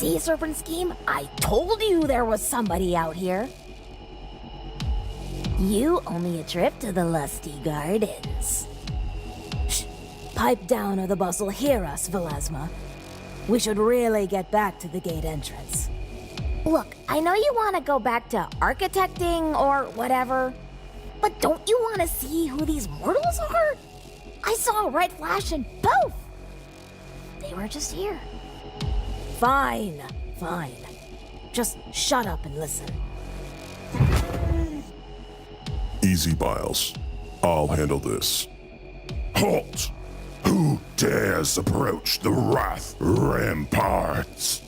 See, Serpent Scheme? I told you there was somebody out here. You owe me a trip to the Lusty Gardens. Shh! Pipe down or the boss will hear us, Velazma. We should really get back to the gate entrance. Look, I know you want to go back to architecting or whatever, but don't you want to see who these mortals are? I saw a red flash in both. They were just here. Fine, fine. Just shut up and listen. Easy, Biles. I'll handle this. Halt! Who dares approach the Wrath Ramparts?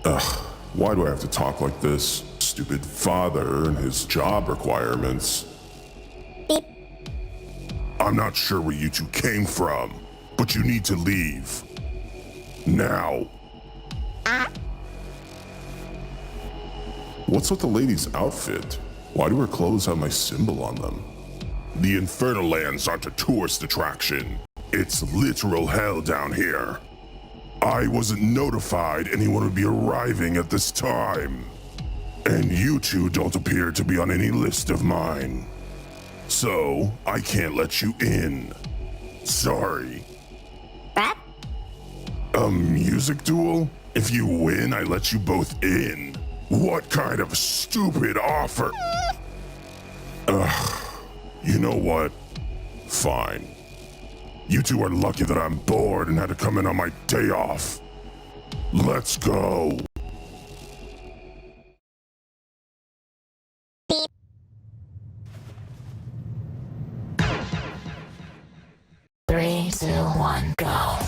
Ugh, why do I have to talk like this? Stupid father and his job requirements. Beep. I'm not sure where you two came from, but you need to leave. Now. What's with the lady's outfit? Why do her clothes have my symbol on them? The Infernal Lands aren't a tourist attraction. It's literal hell down here. I wasn't notified anyone would be arriving at this time. And you two don't appear to be on any list of mine. So, I can't let you in. Sorry. Bap? A music duel? If you win, I let you both in. What kind of stupid offer? Ugh. You know what? Fine. You two are lucky that I'm bored and had to come in on my day off. Let's go. Beep. 3, 2, 1, go.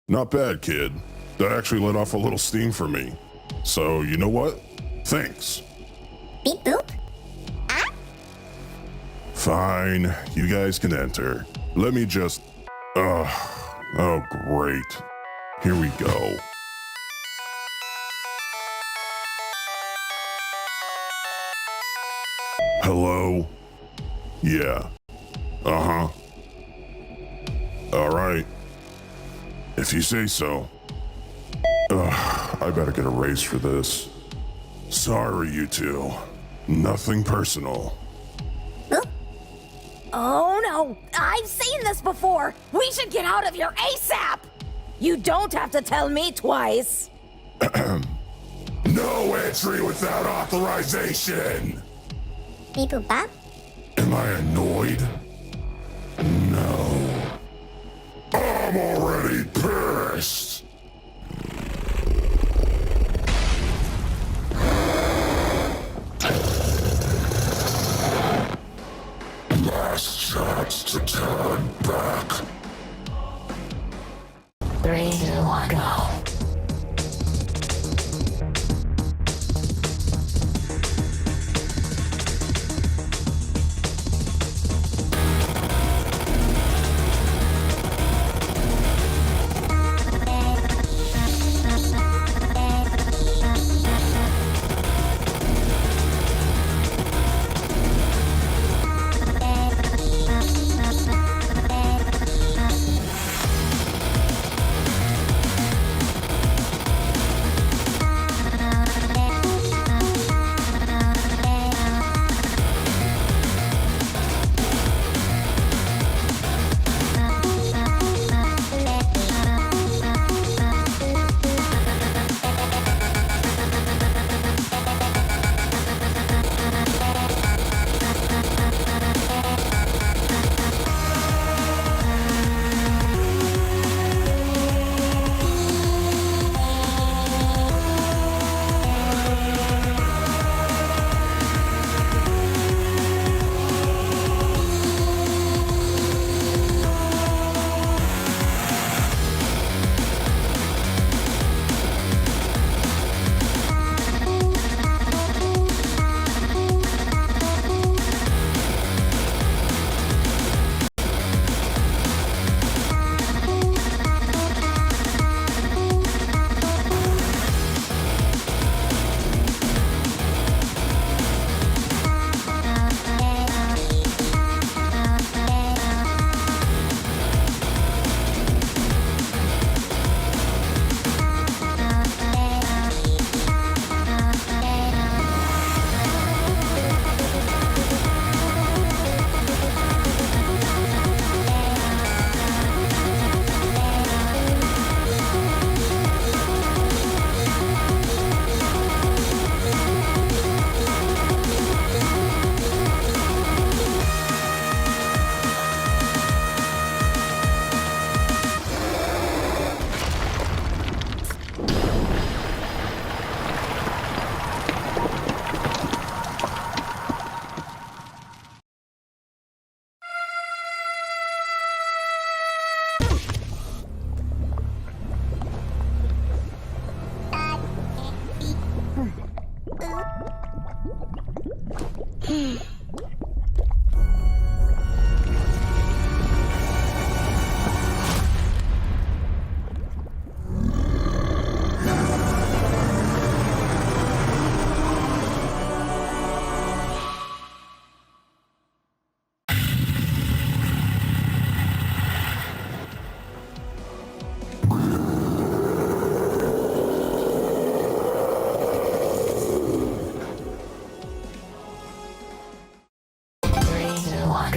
Not bad, kid. That actually let off a little steam for me. So, you know what? Thanks. Beep boop. Ah? Fine, you guys can enter. Let me just... oh, great. Here we go. Hello? Yeah. Uh-huh. All right. If you say so. I better get a raise for this. Sorry, you two. Nothing personal. Oh no! I've seen this before! We should get out of here ASAP! You don't have to tell me twice! No entry without authorization! Beep boop bop. Am I annoyed? No. I'm already pissed! Last chance to turn back. 3, 2, 1, go.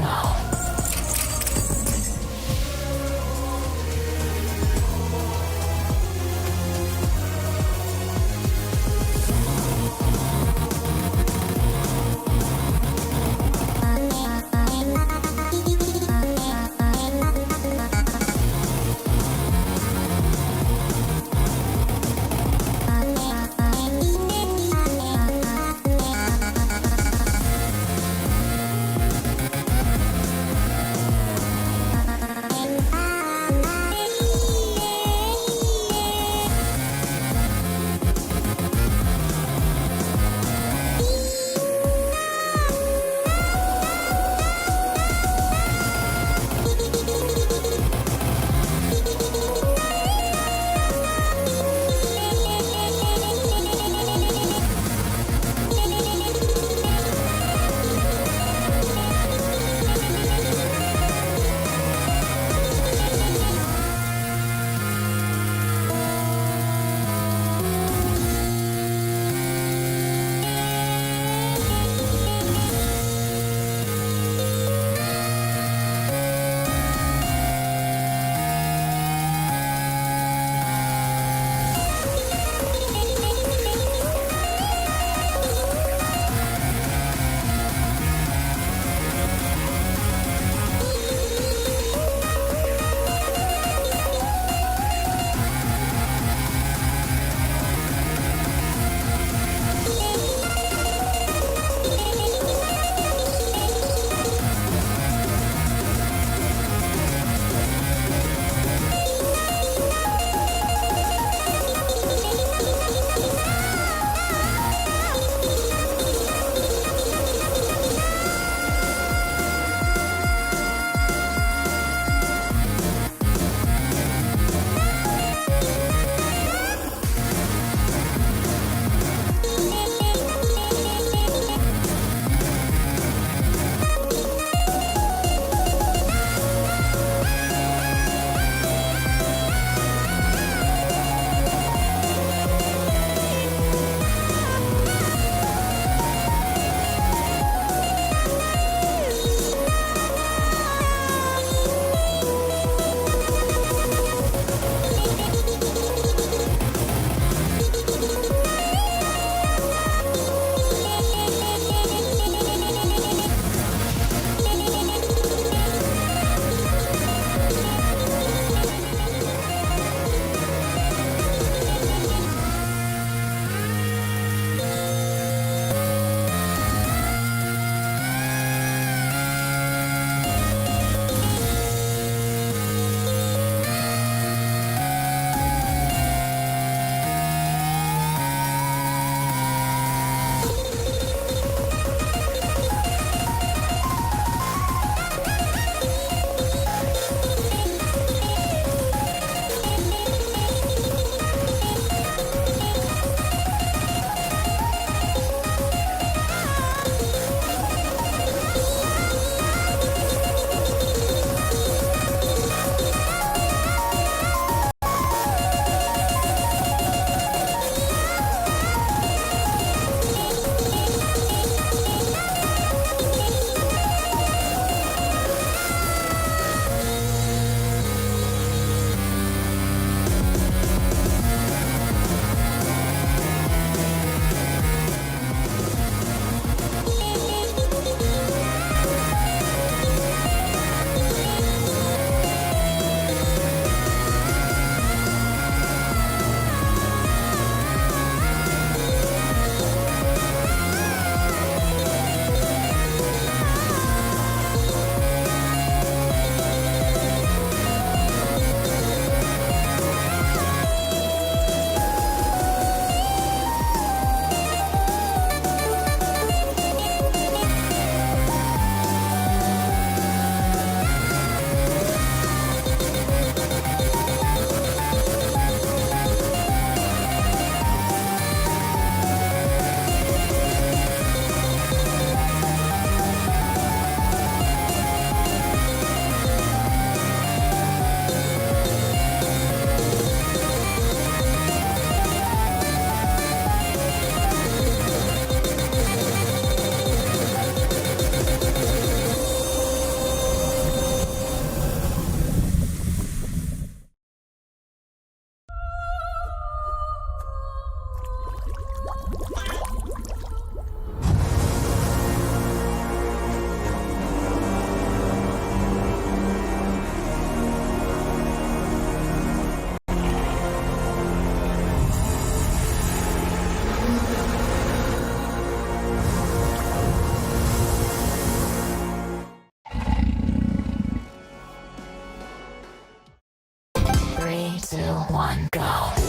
go. on, go.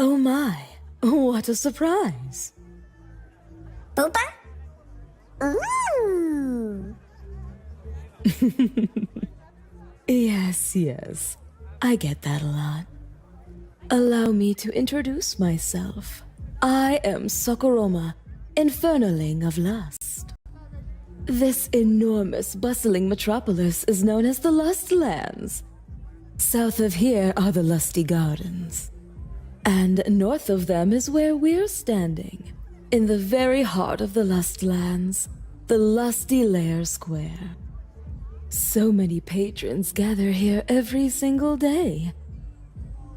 Oh my, what a surprise. Boopa? Ooh. Yes, I get that a lot. Allow me to introduce myself. I am Sokoroma, Infernaling of Lust. This enormous, bustling metropolis is known as the Lustlands. South of here are the Lusty Gardens. And north of them is where we're standing, in the very heart of the Lustlands, the Lusty Lair Square. So many patrons gather here every single day.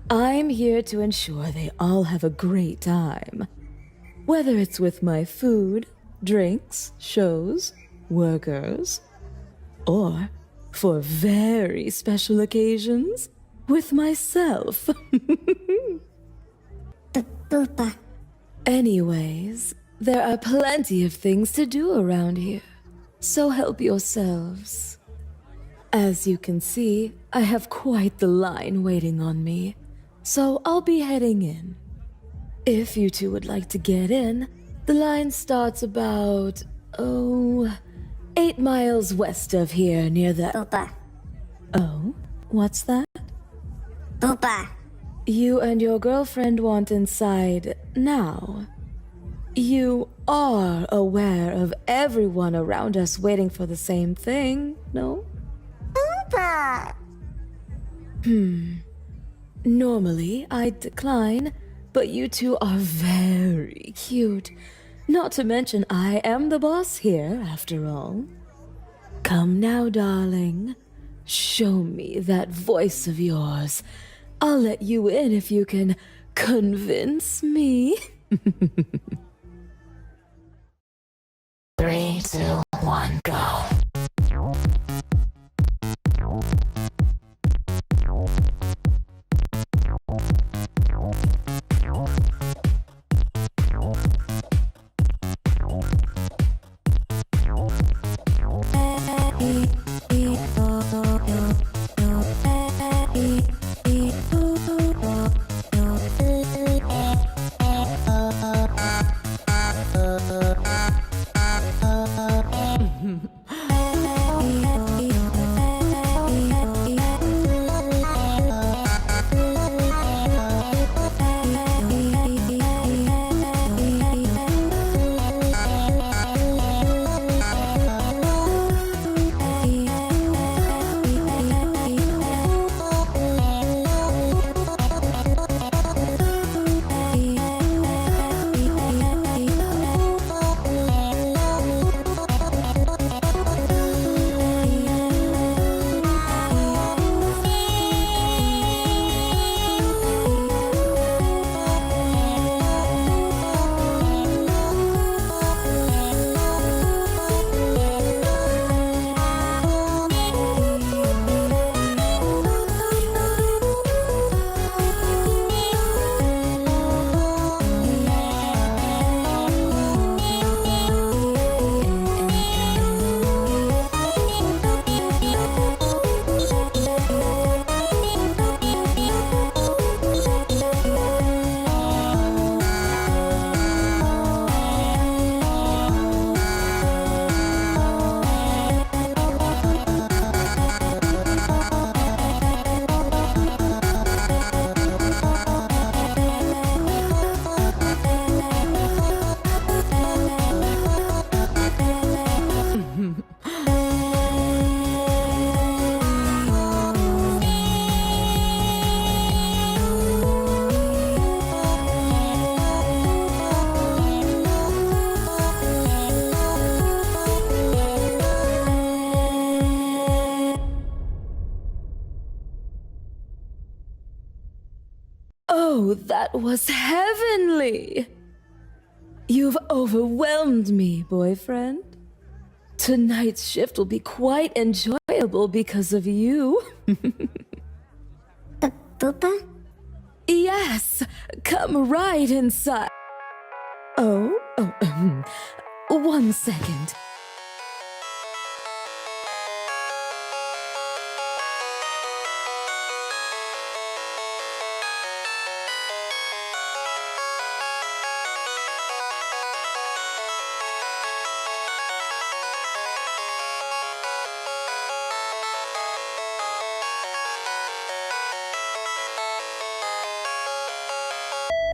I'm here to ensure they all have a great time. Whether it's with my food, drinks, shows, workers, or, for very special occasions, with myself. Boopa. Anyways, there are plenty of things to do around here, so help yourselves. As you can see, I have quite the line waiting on me, so I'll be heading in. If you two would like to get in, the line starts about, 8 miles west of here near the... Boopa. Oh? What's that? Boopa. You and your girlfriend want inside now. You are aware of everyone around us waiting for the same thing, no? Boopa. Normally, I'd decline, but you two are very cute. Not to mention, I am the boss here, after all. Come now, darling. Show me that voice of yours. I'll let you in if you can convince me. 3, 2, 1, go. Oh, that was heavenly! You've overwhelmed me, boyfriend. Tonight's shift will be quite enjoyable because of you. Boopa? Yes, come right inside. Oh, 1 second.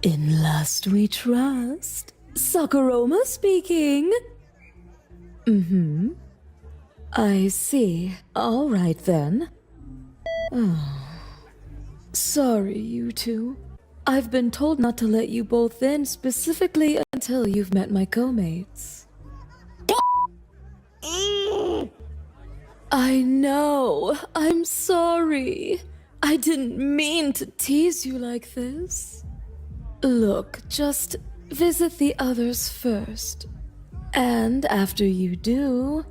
In lust we trust. Sakuroma speaking. I see. All right then. Sorry, you two. I've been told not to let you both in specifically until you've met my co-mates. I know. I'm sorry. I didn't mean to tease you like this. Look, just visit the others first. And after you do,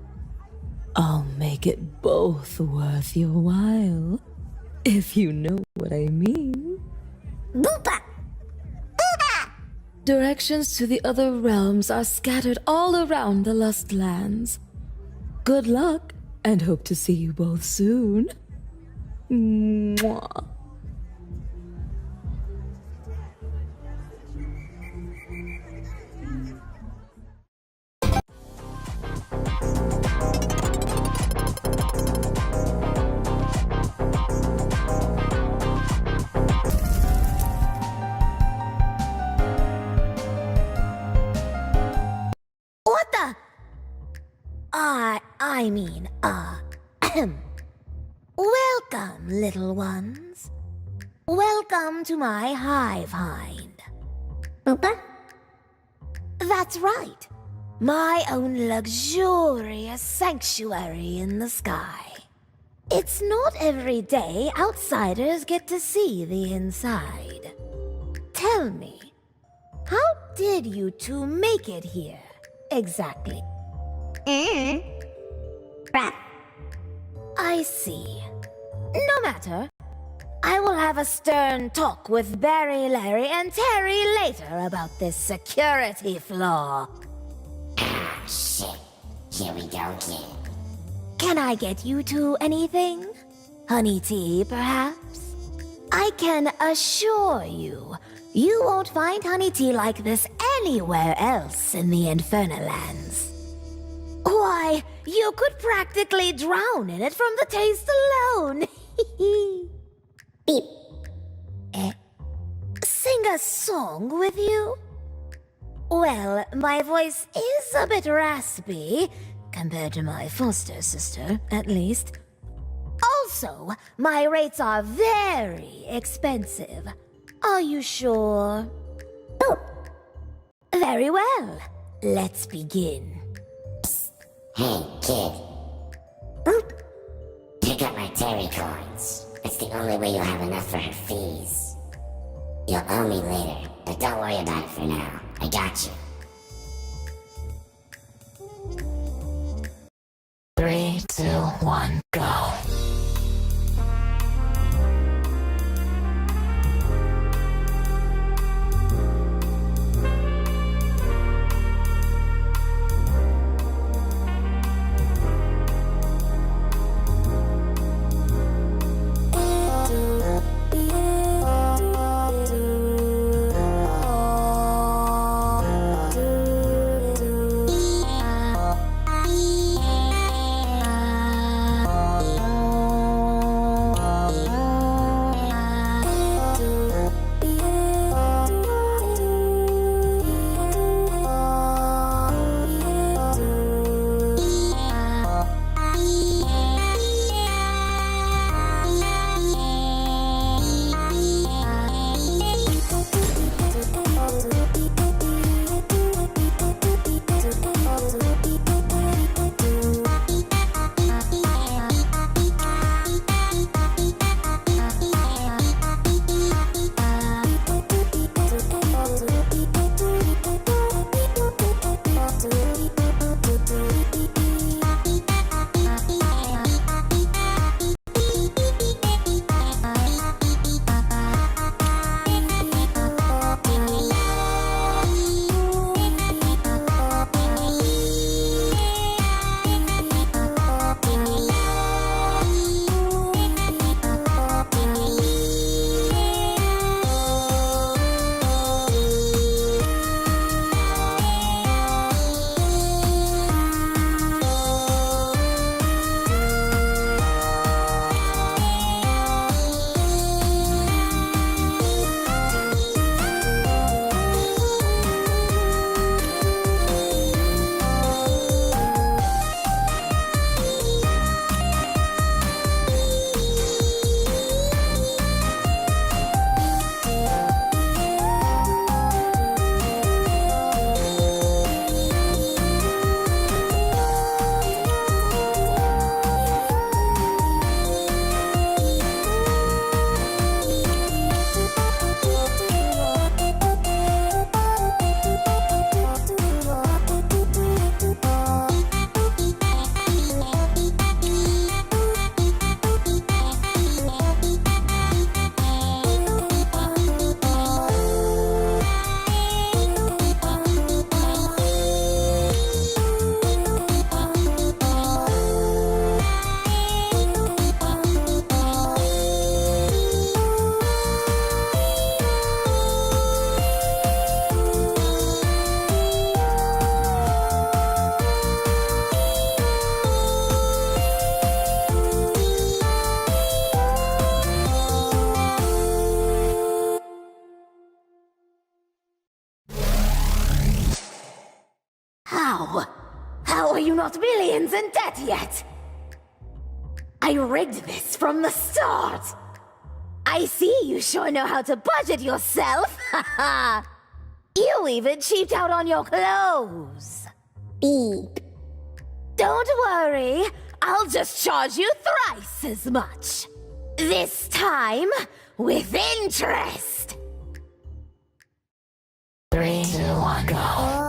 I'll make it both worth your while. If you know what I mean. Boopa! Boopa! Directions to the other realms are scattered all around the Lust Lands. Good luck, and hope to see you both soon. Mwah. What the? Welcome, little ones. Welcome to my hive hind. Boopa? That's right. My own luxurious sanctuary in the sky. It's not every day outsiders get to see the inside. Tell me, how did you two make it here, exactly? Crap. I see. No matter. I will have a stern talk with Barry, Larry, and Terry later about this security flaw. Ah, shit. Here we go again. Can I get you two anything? Honey tea, perhaps? I can assure you, you won't find honey tea like this anywhere else in the Infernal Lands. Why, you could practically drown in it from the taste alone. Beep. Sing a song with you? Well, my voice is a bit raspy, compared to my foster sister, at least. Also, my rates are very expensive. Are you sure? Boop. Very well. Let's begin. Hey, kid. Boop. Pick up my Terry coins. It's the only way you'll have enough for her fees. You'll owe me later, but don't worry about it for now. I got you. 3, 2, 1, go. not millions in debt yet. I rigged this from the start. I see you sure know how to budget yourself. Haha. You even cheaped out on your clothes. Beep. Don't worry, I'll just charge you thrice as much. This time, with interest. 3, 2, 1, go.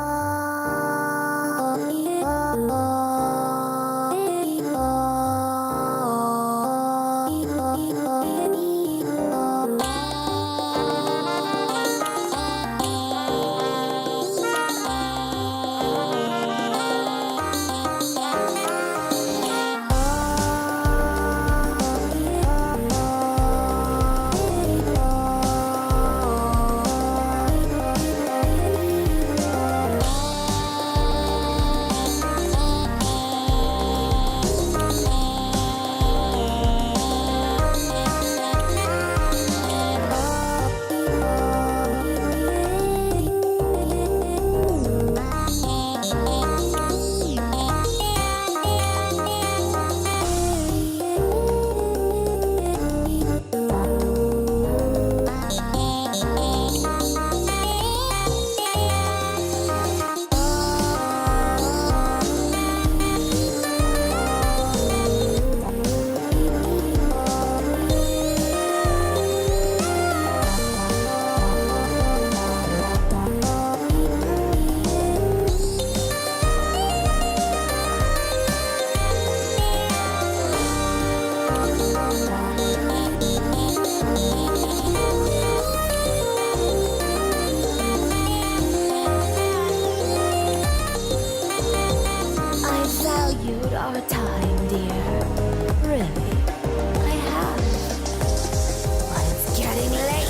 Our time, dear. Really, I have. But it's getting late.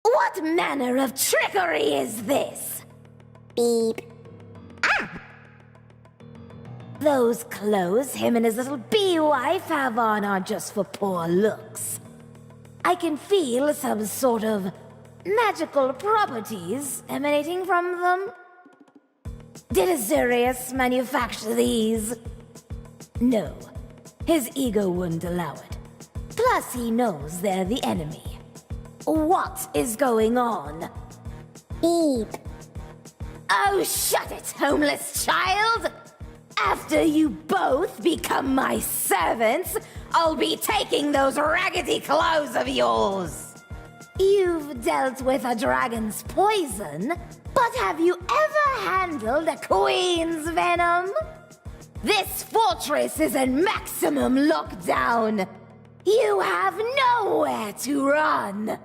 What manner of trickery is this? Beep. Those clothes him and his little bee-wife have on aren't just for poor looks. I can feel some sort of magical properties emanating from them. Did Azurius manufacture these? No, his ego wouldn't allow it. Plus, he knows they're the enemy. What is going on? Beep. Oh, shut it, homeless child! After you both become my servants, I'll be taking those raggedy clothes of yours. You've dealt with a dragon's poison, but have you ever handled a queen's venom? This fortress is in maximum lockdown. You have nowhere to run.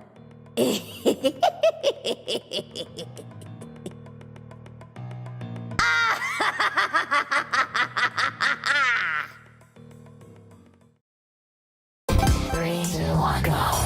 Three, two, one, go.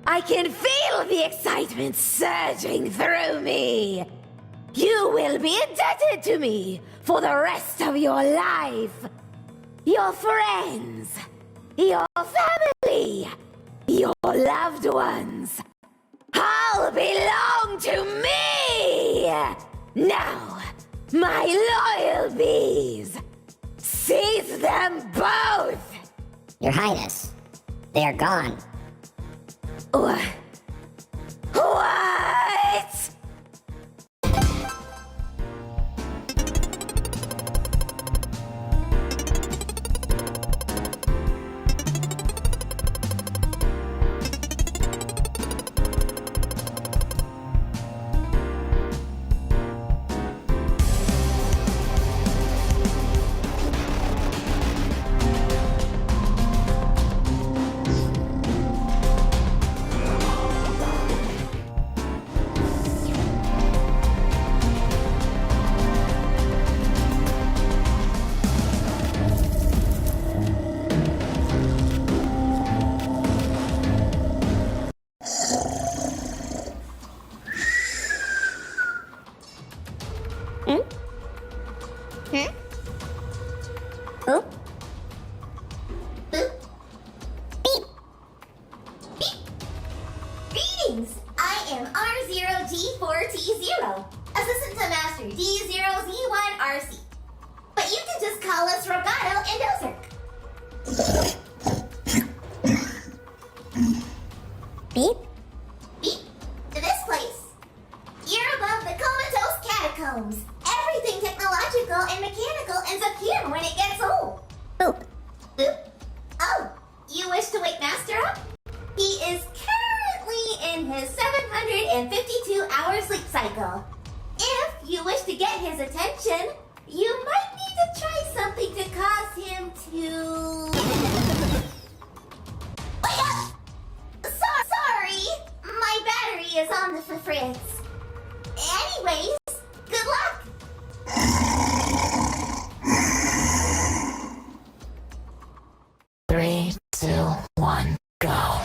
I can feel the excitement surging through me. You will be indebted to me for the rest of your life. Your friends, your family, your loved ones all belong to me. Now, my loyal bees, seize them both. Your Highness, they are gone. What? Hmm? Oh? Boop. Beep. Beep. Greetings! I am R0G4T0, Assistant to Master D0Z1RC. But you can just call us Rogato and Ozark. Beep? Beep. To this place. You're above the comatose catacombs. Everything technological and mechanical ends up here when it gets old. Boop. Boop. Oh, you wish to wake Master up? He is currently in his 752-hour sleep cycle. If you wish to get his attention, you might need to try something to cause him to... Wake up! Sorry, my battery is on the fritz. Anyways, good luck! 3, 2, 1, go.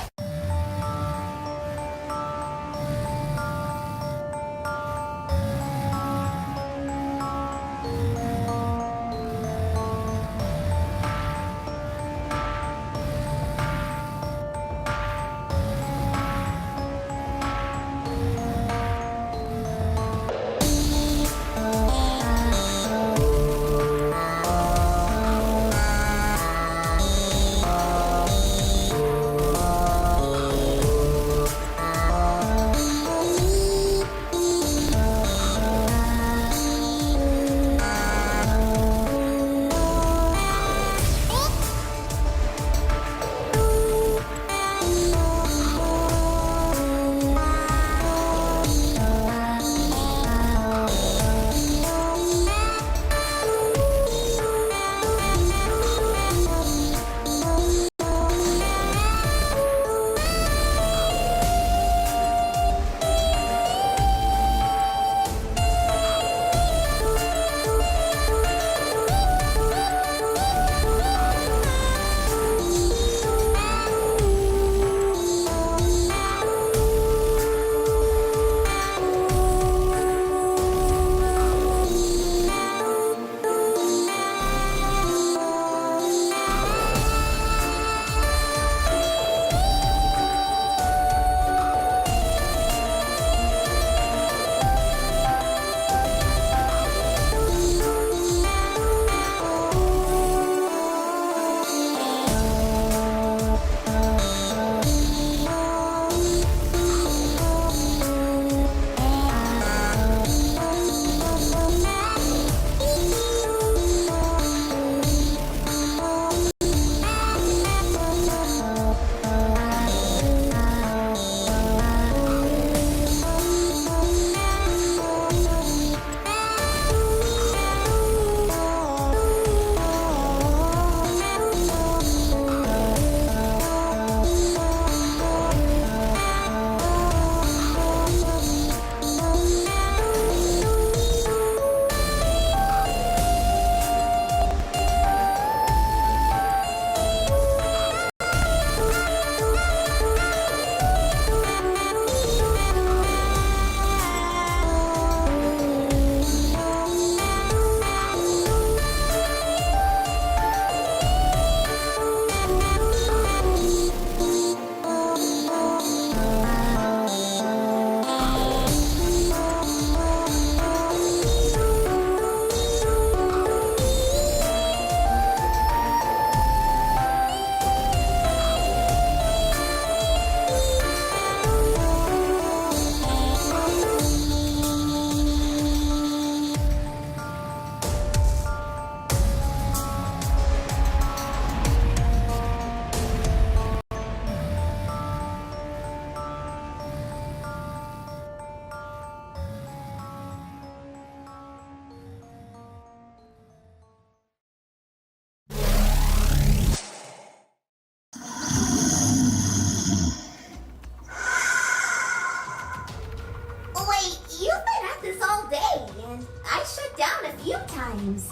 times.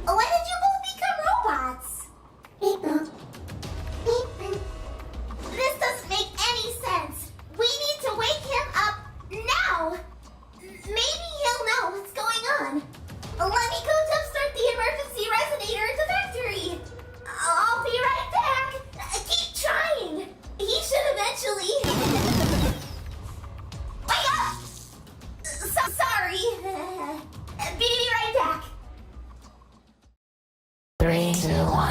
When did you both become robots? Beep boop. Beep boop. This doesn't make any sense. We need to wake him up now. Maybe he'll know what's going on. Let me go jumpstart the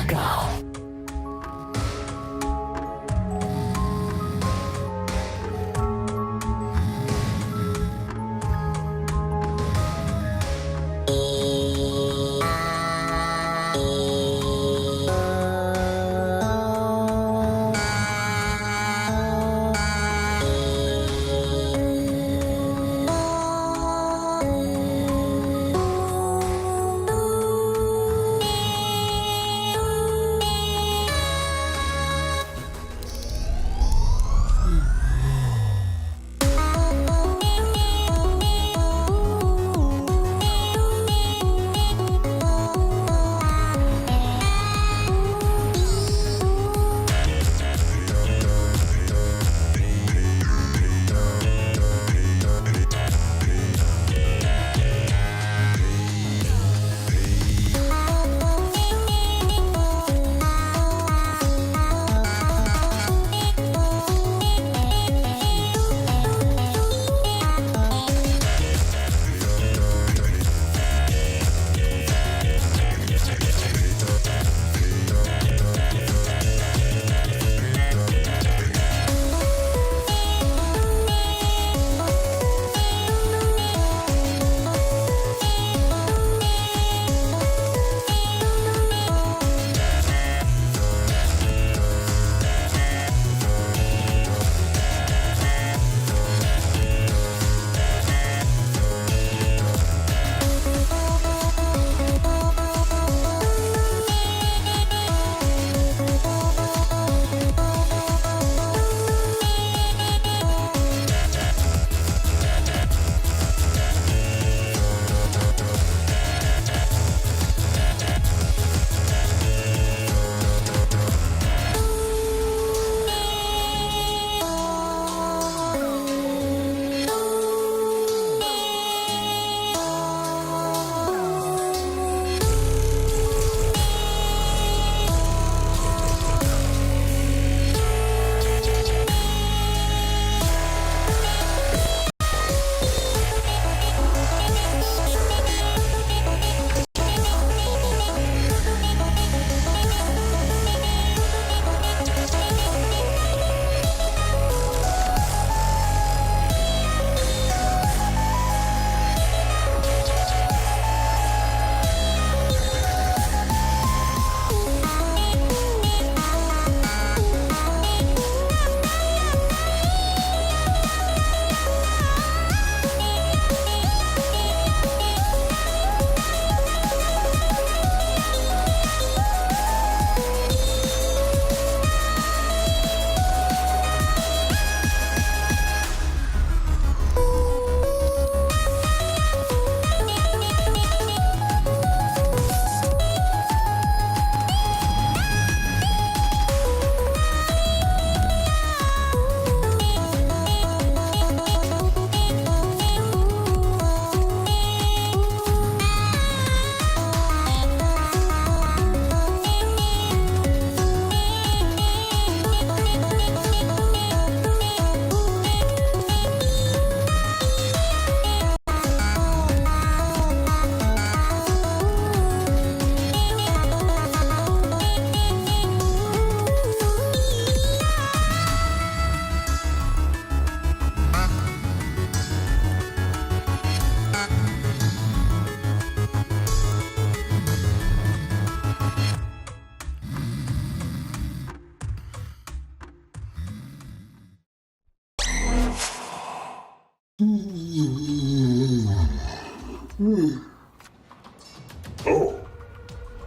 ago. Oh,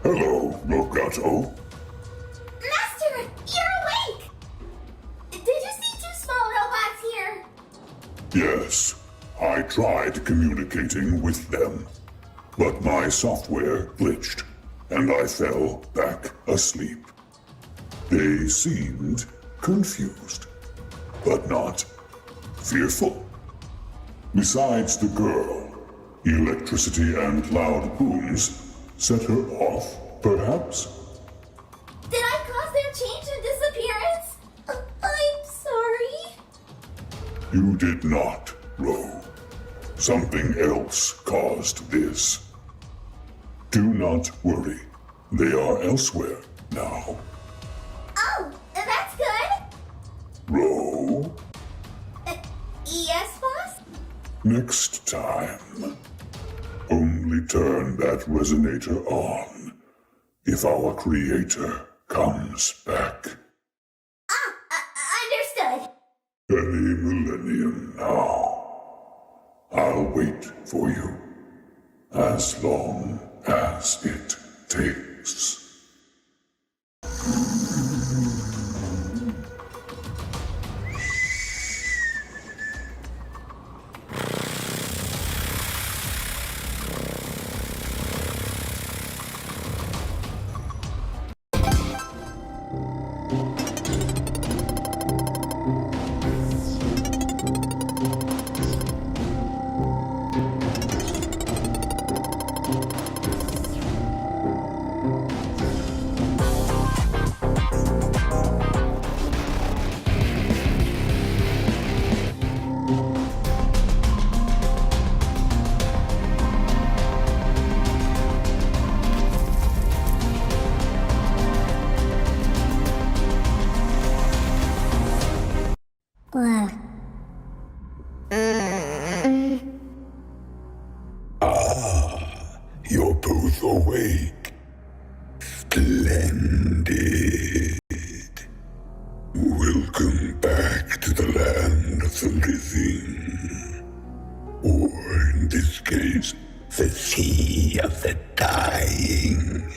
hello, Logato. Master, you're awake! Did you see two small robots here? Yes, I tried communicating with them, but my software glitched, and I fell back asleep. They seemed confused, but not fearful. Besides the girl, electricity and loud booms set her off, perhaps? Did I cause their change and disappearance? I'm sorry. You did not, Ro. Something else caused this. Do not worry. They are elsewhere now. Oh, that's good. Row. Yes, boss? Next time, only turn that resonator on if our creator comes back. Understood. Any millennium now. I'll wait for you as long as it takes. You're both awake. Splendid. Welcome back to the land of the living. Or in this case, the sea of the dying.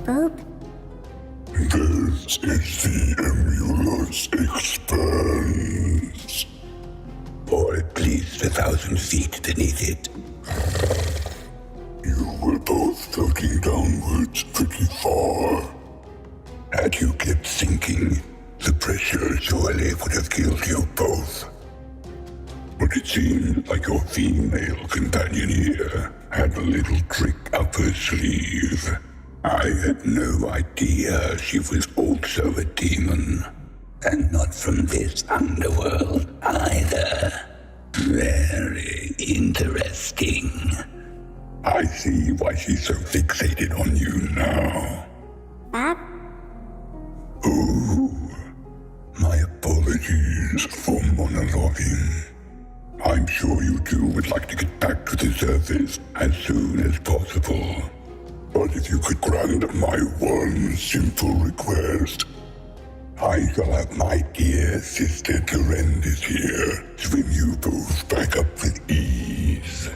Boop. This is the Emulous Expanse. Or at least 1,000 feet beneath it. You were both floating downwards pretty far. Had you kept sinking, the pressure surely would have killed you both. But it seemed like your female companion here had a little trick up her sleeve. I had no idea she was also a demon. And not from this underworld either. Very interesting. I see why she's so fixated on you now. Bob? Oh, my apologies for monologuing. I'm sure you two would like to get back to the surface as soon as possible. But if you could grant my one simple request, I shall have my dear sister Durandis here swim you both back up with ease.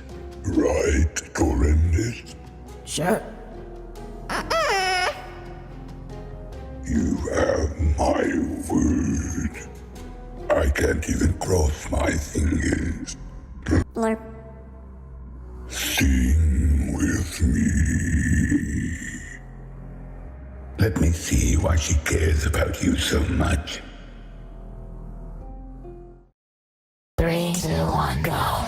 Right, Durandis? Sure. You have my word. I can't even cross my fingers. Blurp. Sing with me. Let me see why she cares about you so much. 3, 2, 1, go.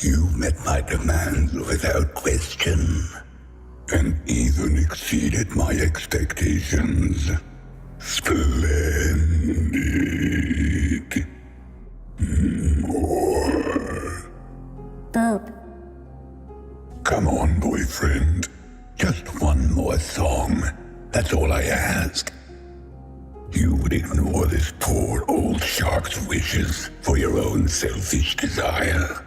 You met my demands without question, and even exceeded my expectations. Splendid. More. Boop. Come on, boyfriend. Just one more song. That's all I ask. You would ignore this poor old shark's wishes for your own selfish desire.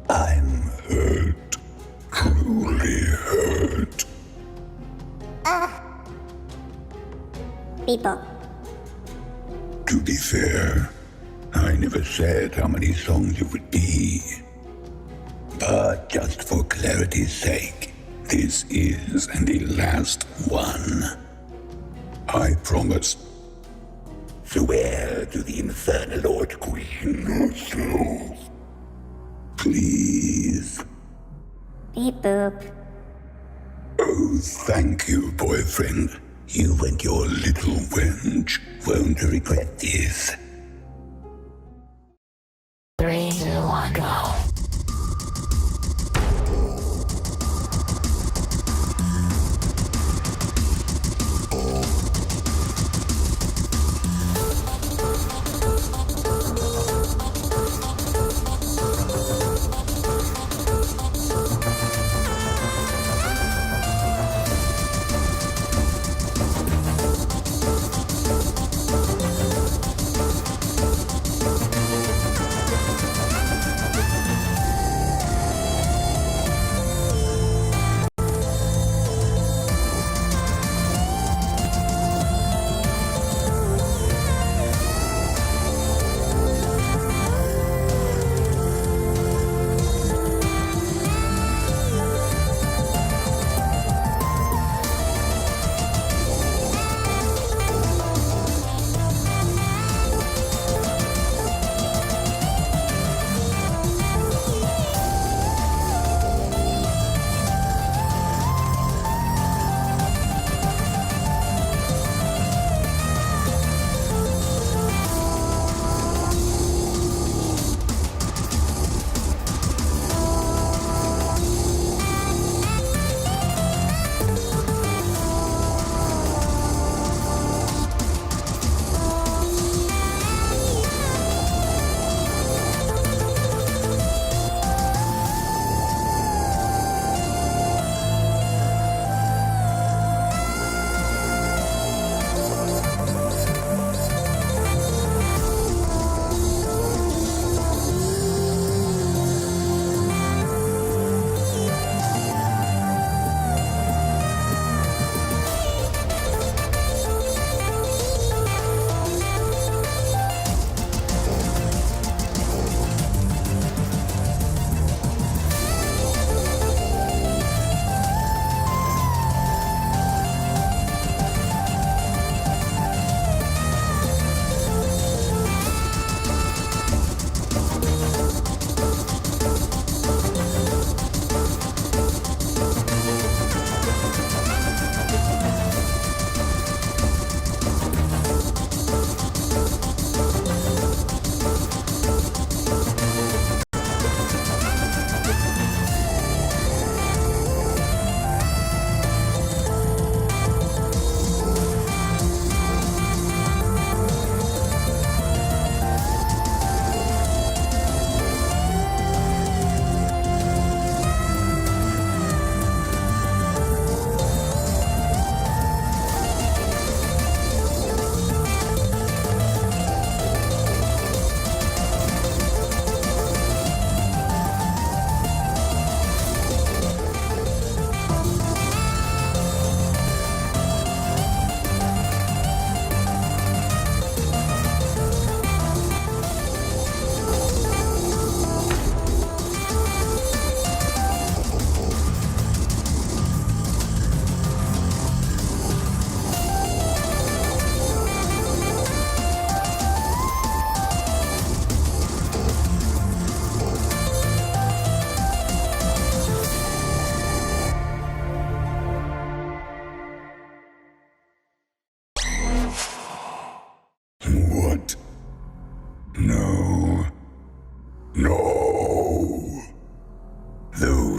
I'm hurt. Truly hurt. People. To be fair, I never said how many songs it would be. But just for clarity's sake, this is the last one. I promise. Swear to the Infernal Lord Queen herself. Please. Beep boop. Oh, thank you, boyfriend. You and your little wench won't regret this. 3, 2, 1, go.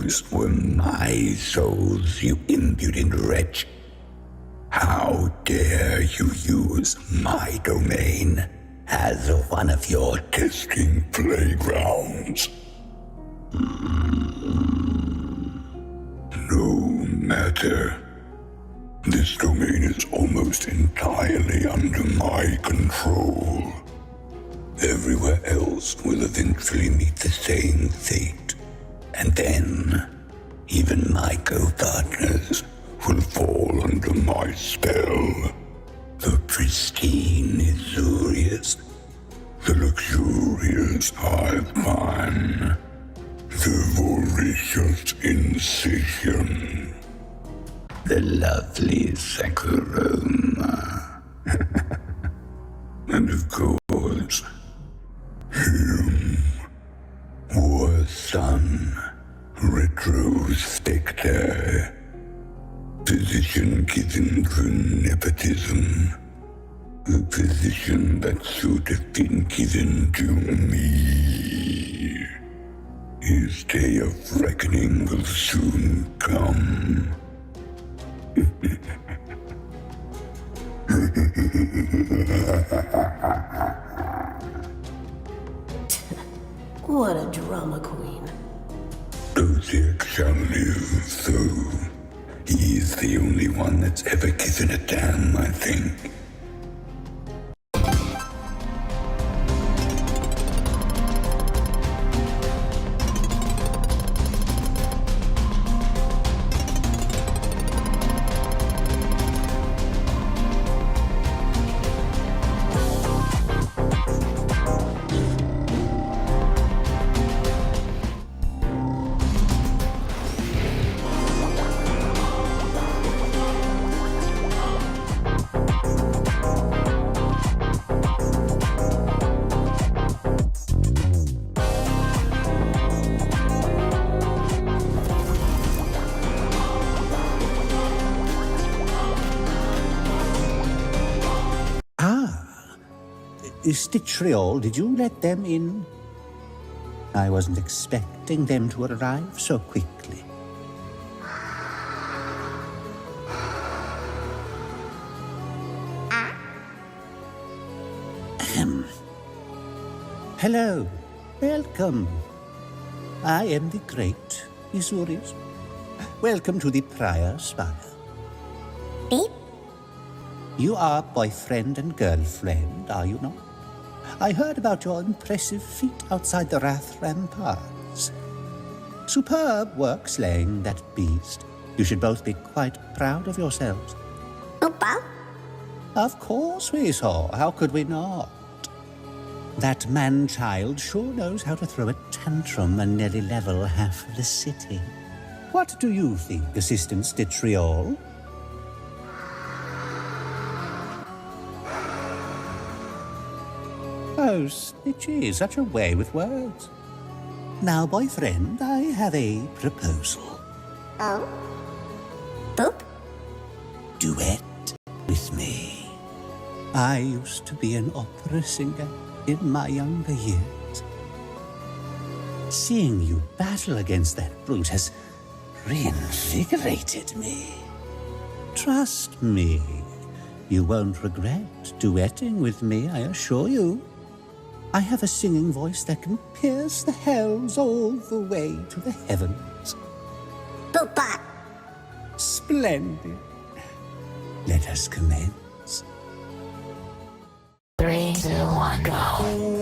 Those were my souls, you impudent wretch. How dare you use my domain as one of your testing playgrounds? No matter. This domain is almost entirely under my control. Everywhere else will eventually meet the same fate. And then, even my co-partners will fall under my spell. The pristine Isurius, the luxurious Hiveman, the voracious Incision, the lovely Saccharoma, and of course, him, War Son, Retrospecter, position given through nepotism, a position that should have been given to me. His day of reckoning will soon come. What a drama queen. Ozirk shall live, though. He's the only one that's ever given a damn, I think. Stitriol, did you let them in? I wasn't expecting them to arrive so quickly. Hello, welcome. I am the great Isurius. Welcome to the Prior Spire. Beep. You are boyfriend and girlfriend, are you not? I heard about your impressive feat outside the Wrath Ramparts. Superb work slaying that beast. You should both be quite proud of yourselves. Opa. Of course we saw. How could we not? That man-child sure knows how to throw a tantrum and nearly level half the city. What do you think, Assistant Stitriol? Oh, Snitchy, such a way with words. Now, boyfriend, I have a proposal. Oh? Boop? Duet with me. I used to be an opera singer in my younger years. Seeing you battle against that brute has reinvigorated me. Trust me, you won't regret duetting with me, I assure you. I have a singing voice that can pierce the hells all the way to the heavens. Boopa. Splendid. Let us commence. 3, 2, 1, go.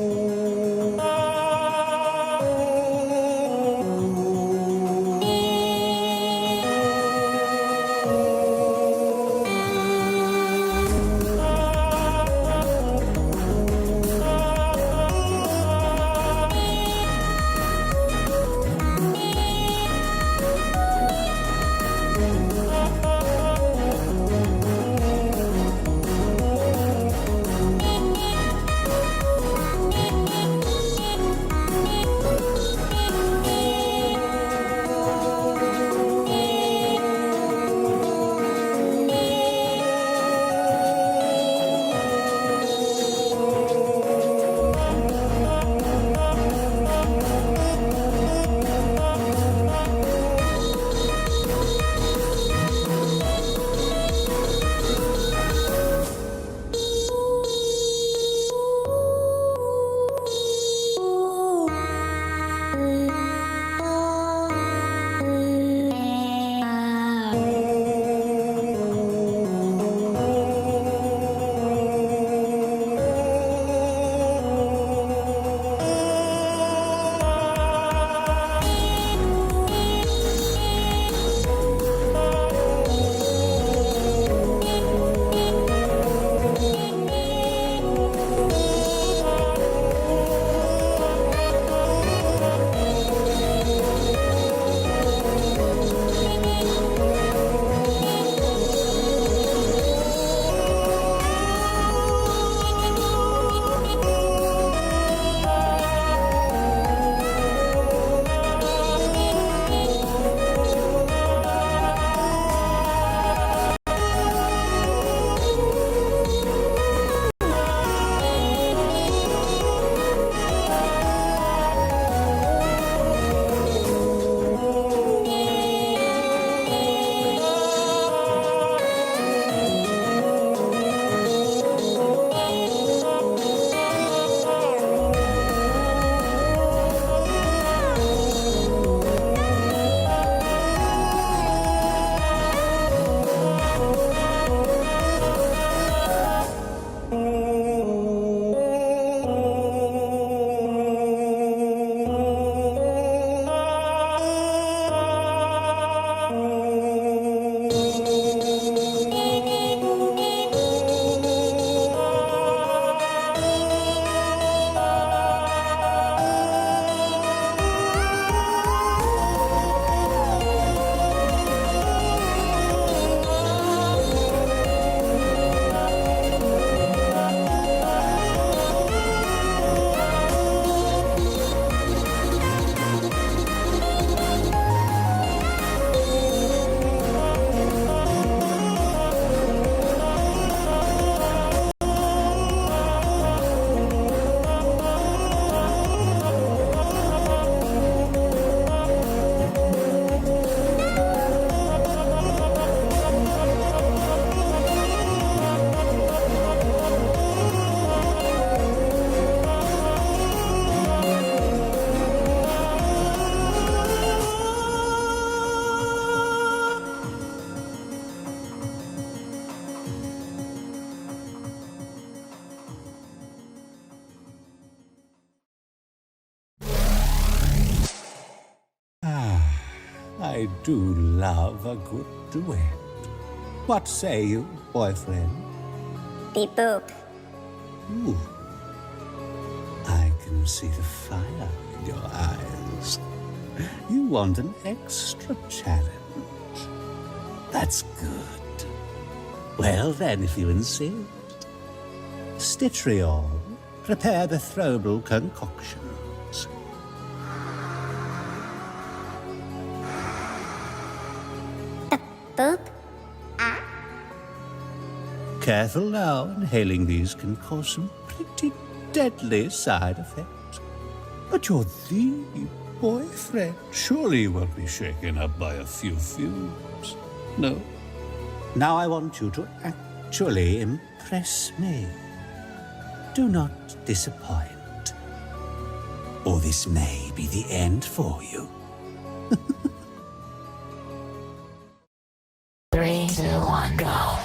I do love a good duet. What say you, boyfriend? Beep boop. Ooh. I can see the fire in your eyes. You want an extra challenge. That's good. Well then, if you insist. Stitriol, prepare the throwable concoctions. Boop. Careful now, inhaling these can cause some pretty deadly side effects. But you're the boyfriend. Surely you won't be shaken up by a few fumes. No. Now I want you to actually impress me. Do not disappoint, or this may be the end for you. 3, 2, 1, go.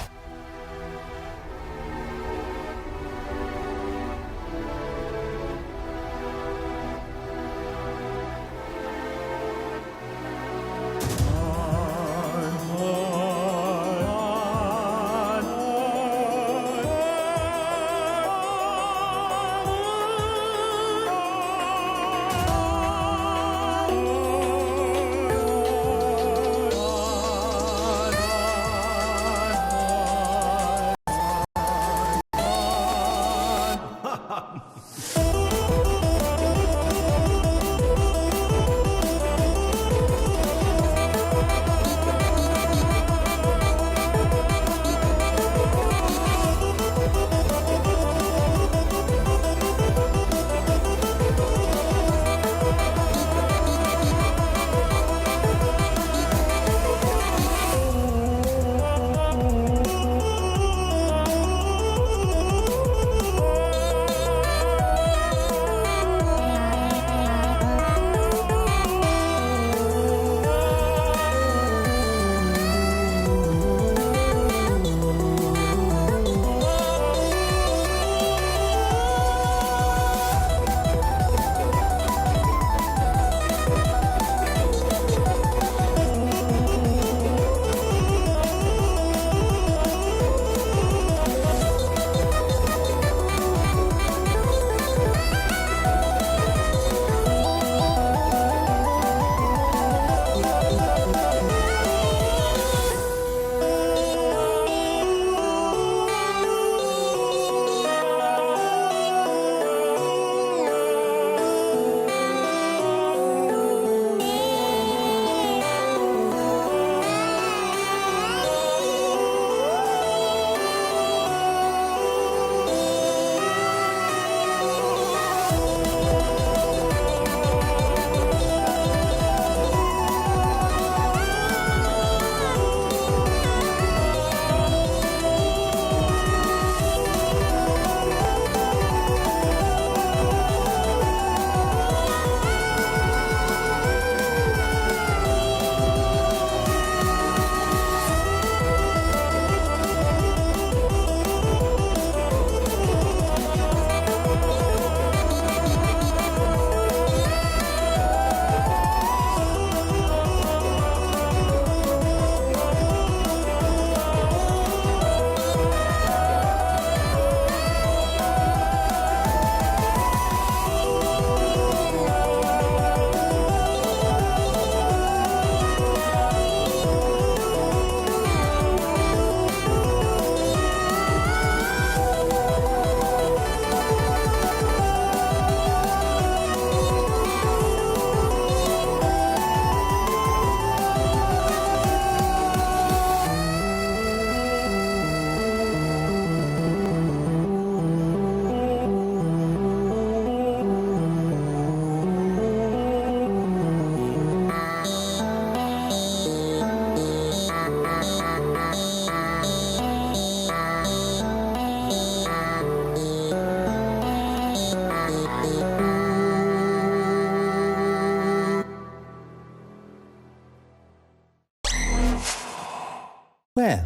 Well,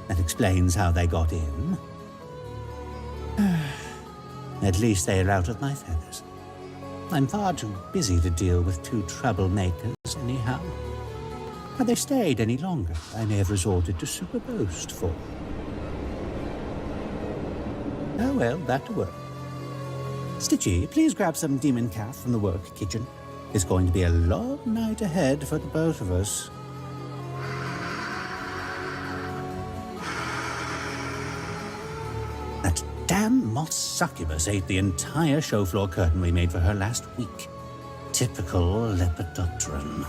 that explains how they got in. At least they are out of my feathers. I'm far too busy to deal with two troublemakers anyhow. Had they stayed any longer, I may have resorted to superpost for. Oh well, back to work. Stitchy, please grab some demon calf from the work kitchen. It's going to be a long night ahead for the both of us. That damn moth succubus ate the entire show floor curtain we made for her last week. Typical lepidopteran.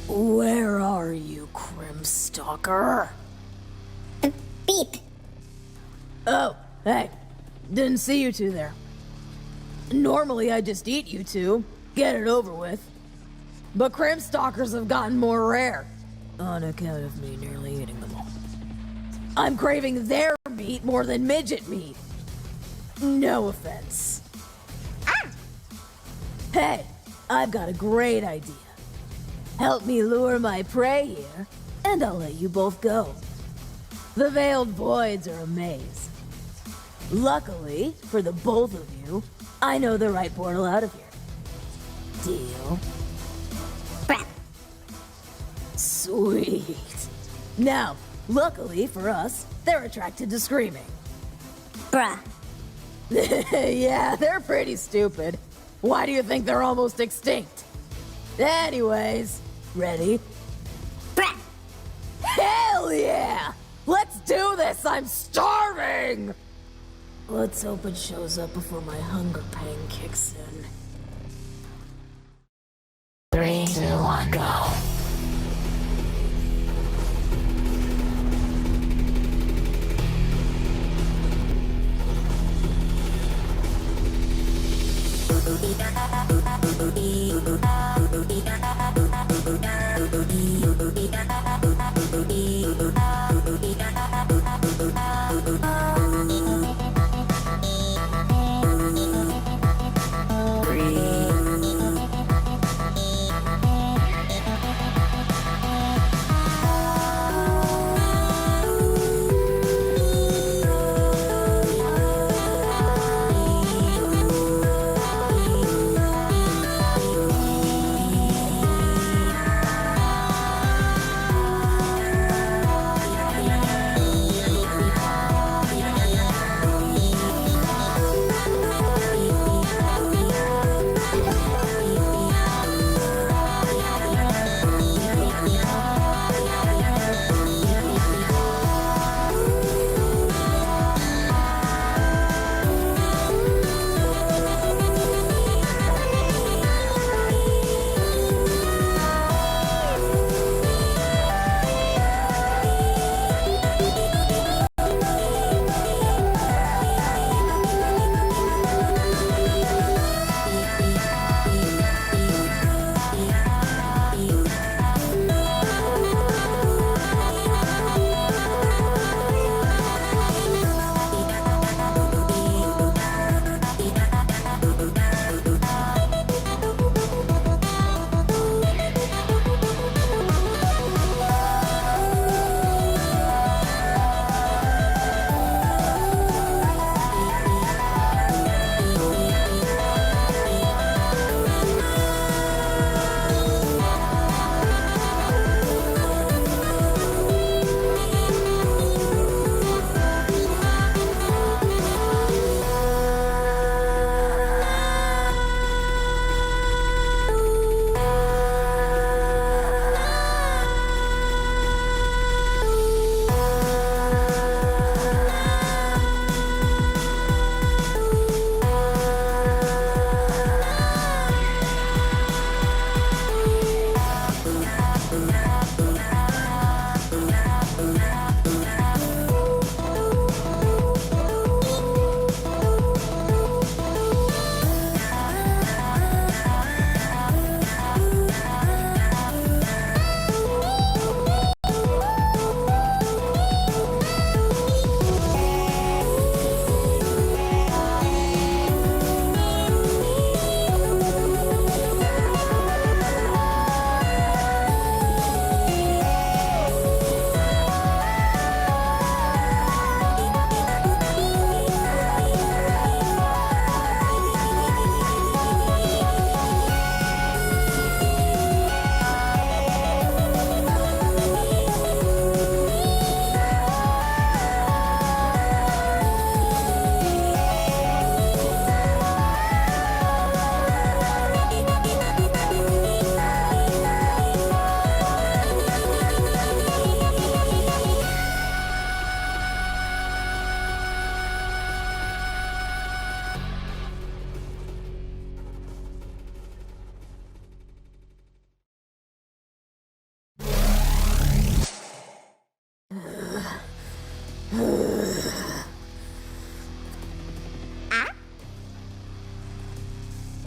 Where are you, Crimstalker? Beep. Oh, hey. Didn't see you two there. Normally I just eat you two, get it over with. But Crimstalkers have gotten more rare, on account of me nearly eating them all. I'm craving their meat more than midget meat. No offense. Ah! Hey, I've got a great idea. Help me lure my prey here, and I'll let you both go. The Veiled Voids are a maze. Luckily, for the both of you, I know the right portal out of here. Deal? Brap. Sweet. Now, luckily for us, they're attracted to screaming. Bruh. Yeah, they're pretty stupid. Why do you think they're almost extinct? Anyways, ready? Brap. Hell yeah! Let's do this! I'm starving! Let's hope it shows up before my hunger pang kicks in. 3, 2, 1, go.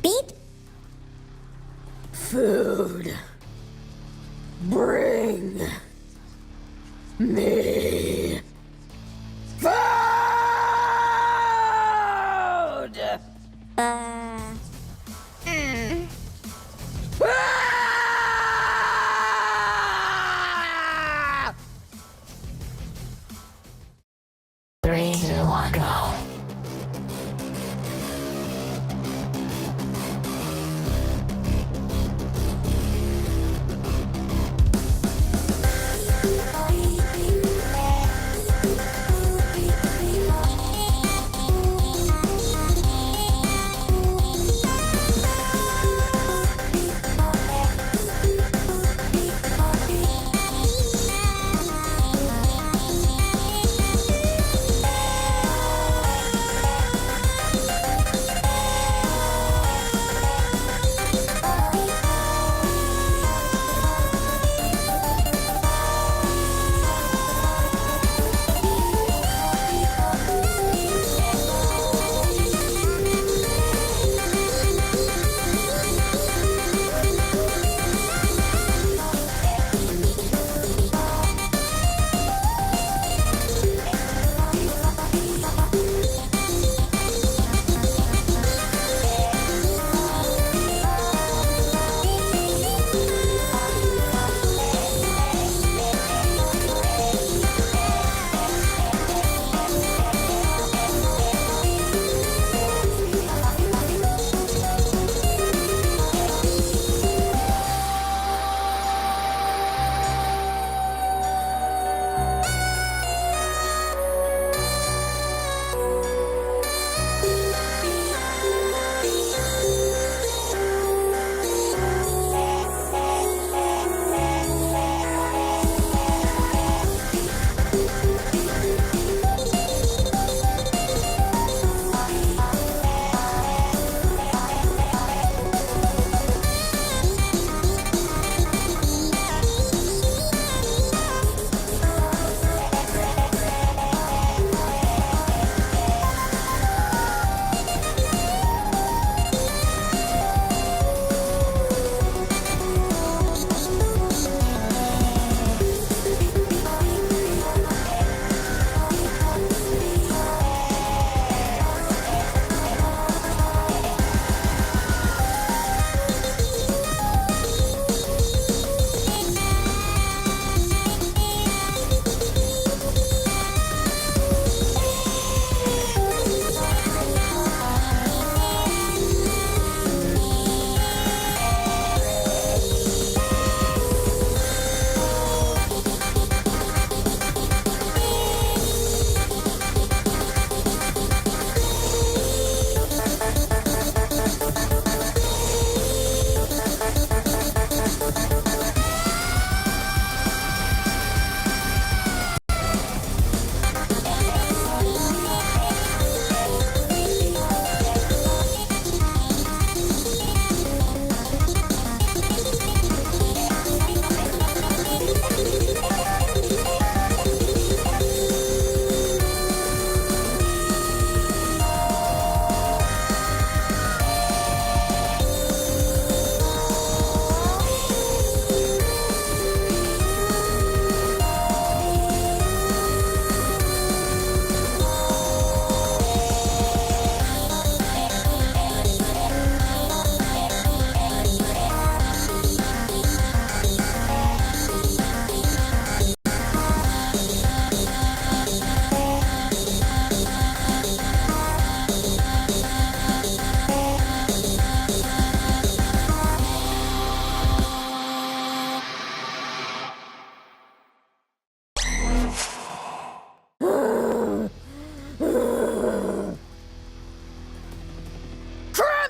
Beep. Food. Bring me food! Ah! 3, 2, 1, go.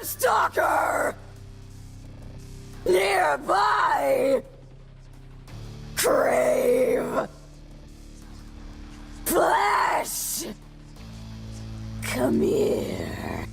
Stalker! Nearby! Crave! Flesh! Come here.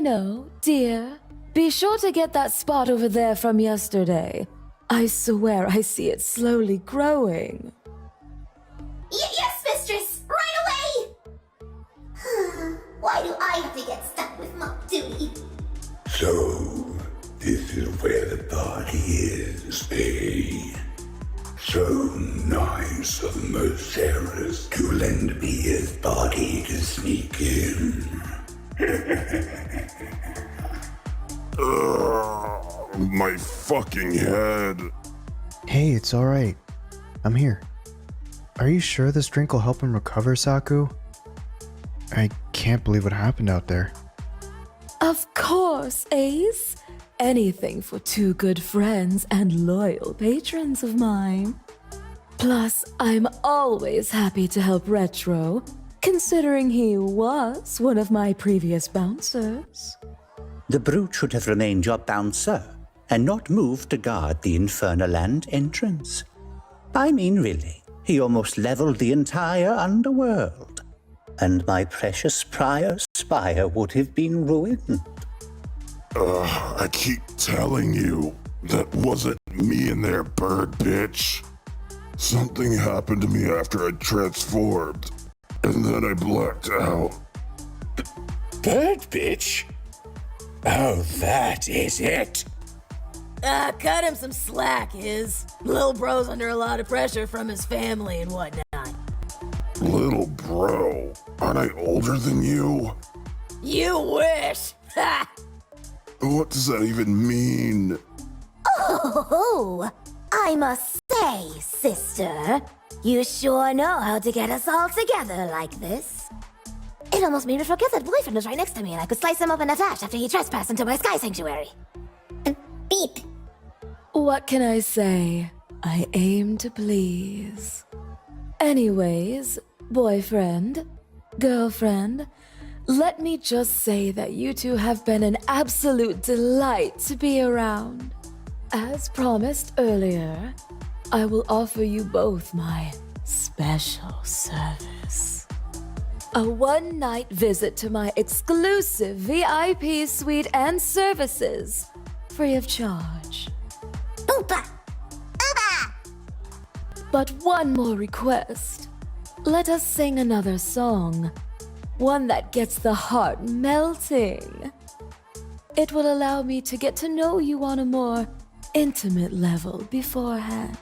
know, dear. Be sure to get that spot over there from yesterday. I swear I see it slowly growing. Yes, mistress! Right away! Why do I have to get stuck with mock duty? So, this is where the party is, eh? So nice of Merceres to lend me his body to sneak in. My fucking head. Hey, it's alright. I'm here. Are you sure this drink will help him recover, Saku? I can't believe what happened out there. Of course, Ace. Anything for two good friends and loyal patrons of mine. Plus, I'm always happy to help Retro, considering he was one of my previous bouncers. The brute should have remained your bouncer and not moved to guard the Infernal Land entrance. I mean, really, he almost leveled the entire underworld, and my precious prior spire would have been ruined. I keep telling you, that wasn't me in there, bird bitch. Something happened to me after I transformed, and then I blacked out. Bird bitch? Oh, that is it. Cut him some slack, Lil bro's under a lot of pressure from his family and whatnot. Little bro, aren't I older than you? You wish! Ha! What does that even mean? Oh, I must say, sister, you sure know how to get us all together like this. It almost made me forget that boyfriend was right next to me and I could slice him up in a flash after he trespassed into my sky sanctuary. Beep. What can I say? I aim to please. Anyways, boyfriend, girlfriend, let me just say that you two have been an absolute delight to be around. As promised earlier, I will offer you both my special service. A one-night visit to my exclusive VIP suite and services, free of charge. Oopa! Oopa! But one more request. Let us sing another song. One that gets the heart melting. It will allow me to get to know you on a more intimate level beforehand.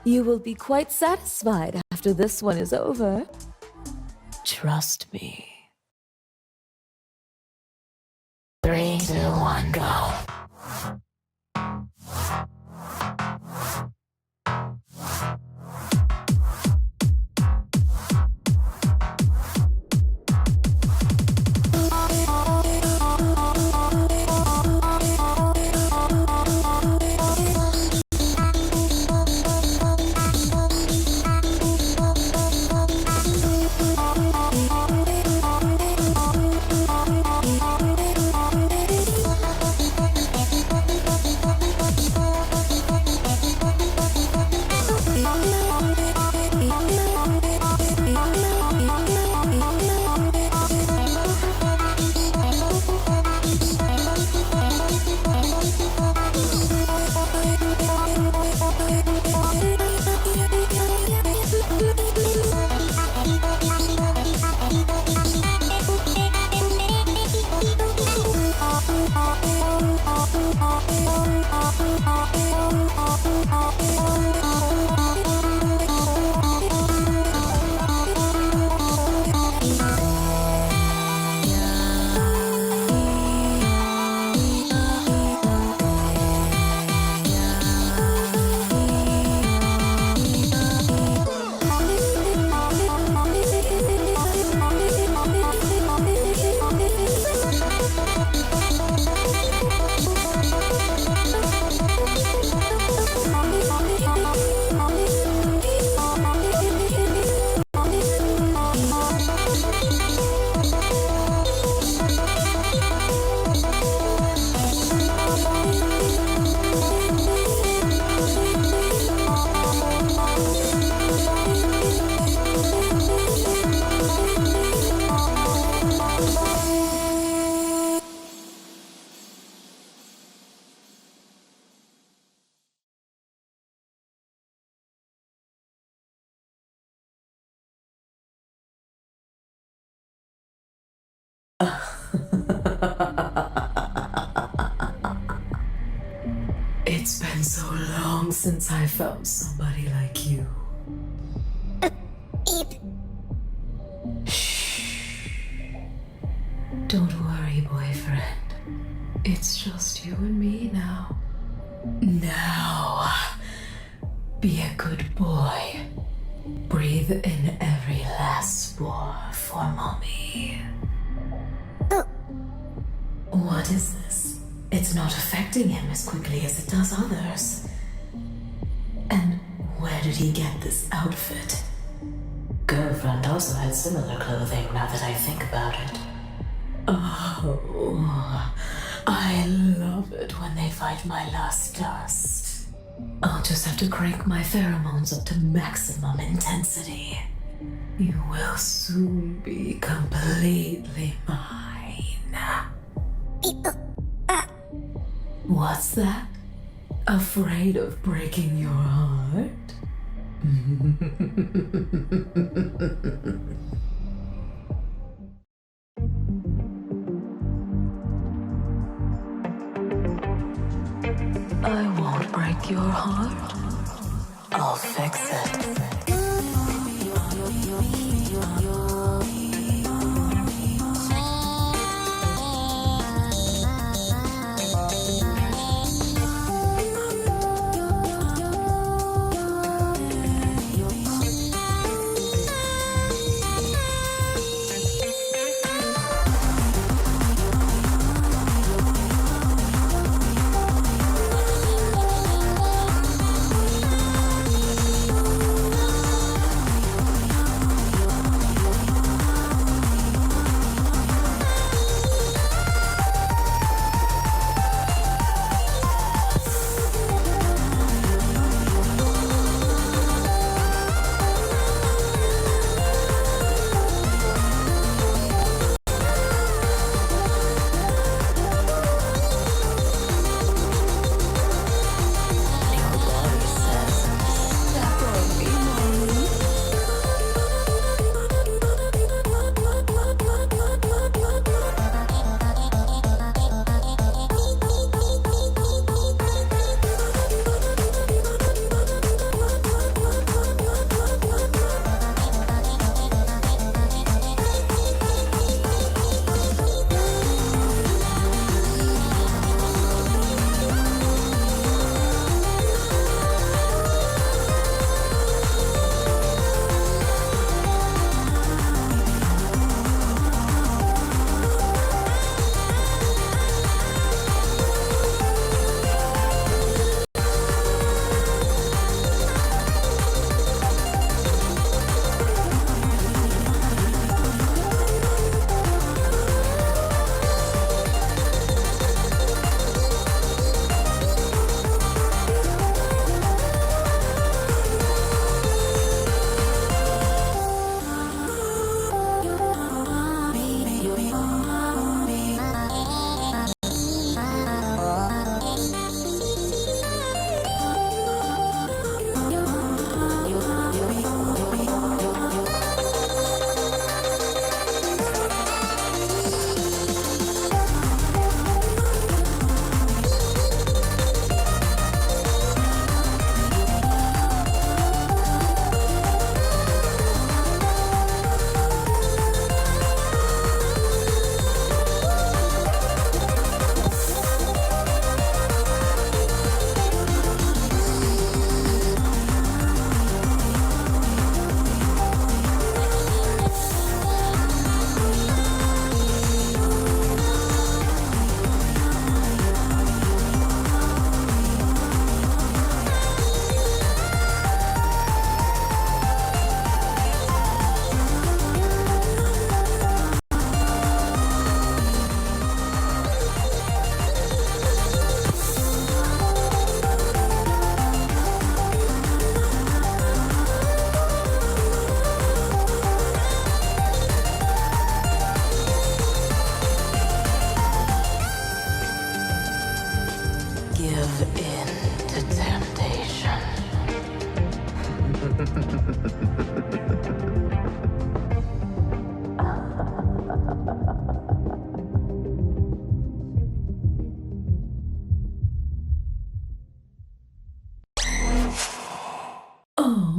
You will be quite satisfied after this one is over. Trust me. 3, 2, 1, go. since I found somebody like you. Beep. Don't worry, boyfriend. It's just you and me now. Now, be a good boy. Breathe in every last spore for mommy. What is this? It's not affecting him as quickly as it does others. And where did he get this outfit? Girlfriend also had similar clothing now that I think about it. Oh, I love it when they fight my last dust. I'll just have to crank my pheromones up to maximum intensity. You will soon be completely mine. What's that? Afraid of breaking your heart? I won't break your heart. I'll fix it.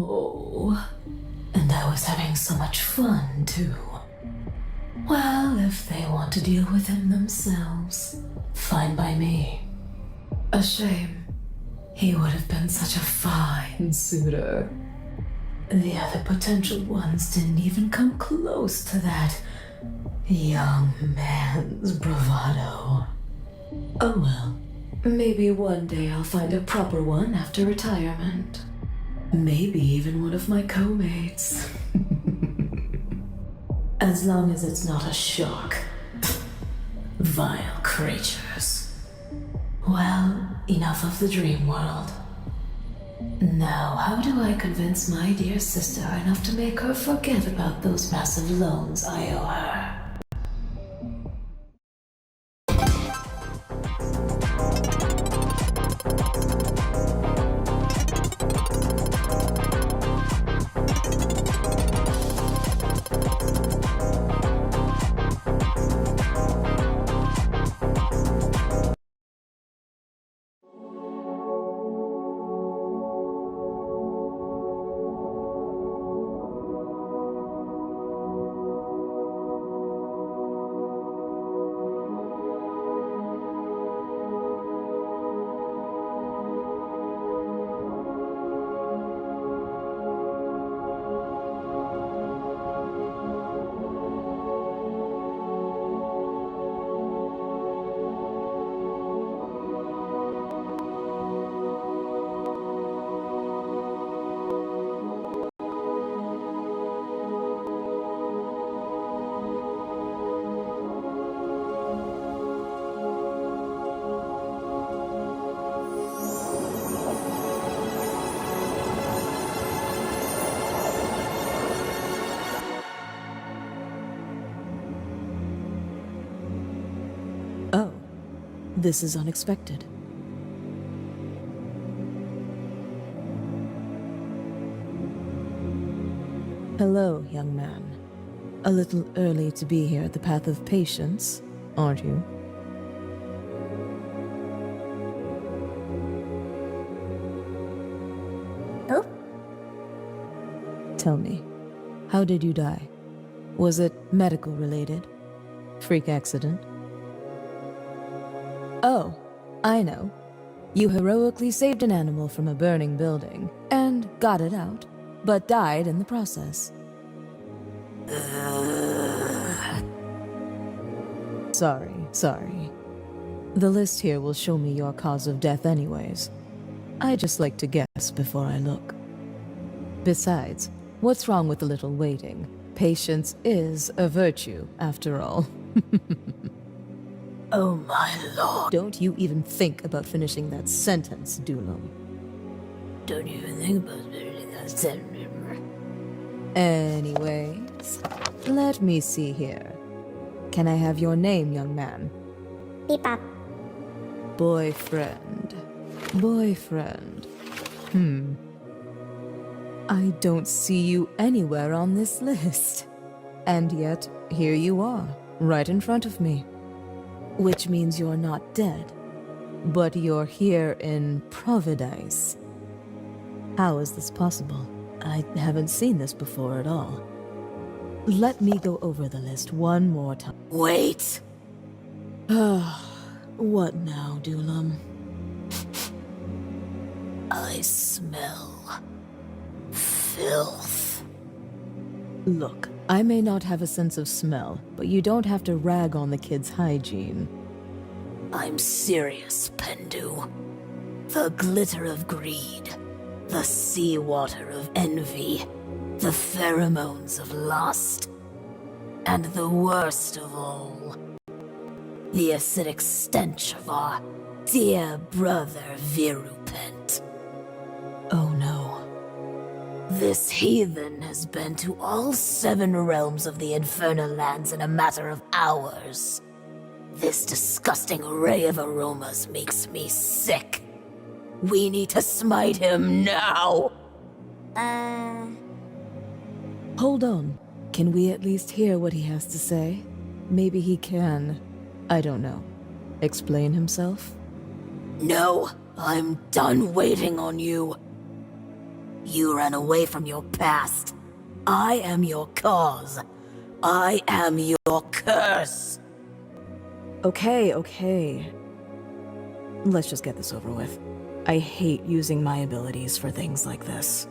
Oh, and I was having so much fun, too. Well, if they want to deal with him themselves, fine by me. A shame. He would have been such a fine suitor. The other potential ones didn't even come close to that young man's bravado. Oh well, maybe one day I'll find a proper one after retirement. Maybe even one of my co-mates. As long as it's not a shark. Vile creatures. Well, enough of the dream world. Now, how do I convince my dear sister enough to make her forget about those massive loans I owe her? Oh, this is unexpected. Hello, young man. A little early to be here at the Path of Patience, aren't you? Oh? Tell me, how did you die? Was it medical related? Freak accident? Oh, I know. You heroically saved an animal from a burning building and got it out, but died in the process. Sorry. The list here will show me your cause of death anyways. I just like to guess before I look. Besides, what's wrong with a little waiting? Patience is a virtue, after all. Oh my lord. Don't you even think about finishing that sentence, Doolum. Don't even think about finishing that sentence. Anyways, let me see here. Can I have your name, young man? Beep-bop. Boyfriend. I don't see you anywhere on this list. And yet, here you are, right in front of me. Which means you're not dead, but you're here in Providence. How is this possible? I haven't seen this before at all. Let me go over the list one more time. Wait! What now, Doolum? I smell filth. Look, I may not have a sense of smell, but you don't have to rag on the kid's hygiene. I'm serious, Pendu. The glitter of greed, the seawater of envy, the pheromones of lust, and the worst of all, the acidic stench of our dear brother Virupent. Oh no. This heathen has been to all 7 realms of the infernal lands in a matter of hours. This disgusting array of aromas makes me sick. We need to smite him now. Hold on. Can we at least hear what he has to say? Maybe he can, I don't know, explain himself? No, I'm done waiting on you. You ran away from your past. I am your cause. I am your curse. Okay. Let's just get this over with. I hate using my abilities for things like this.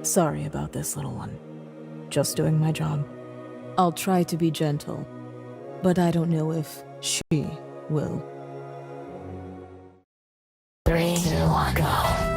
Sorry about this, little one. Just doing my job. I'll try to be gentle, but I don't know if she will. 3, 2, 1, go.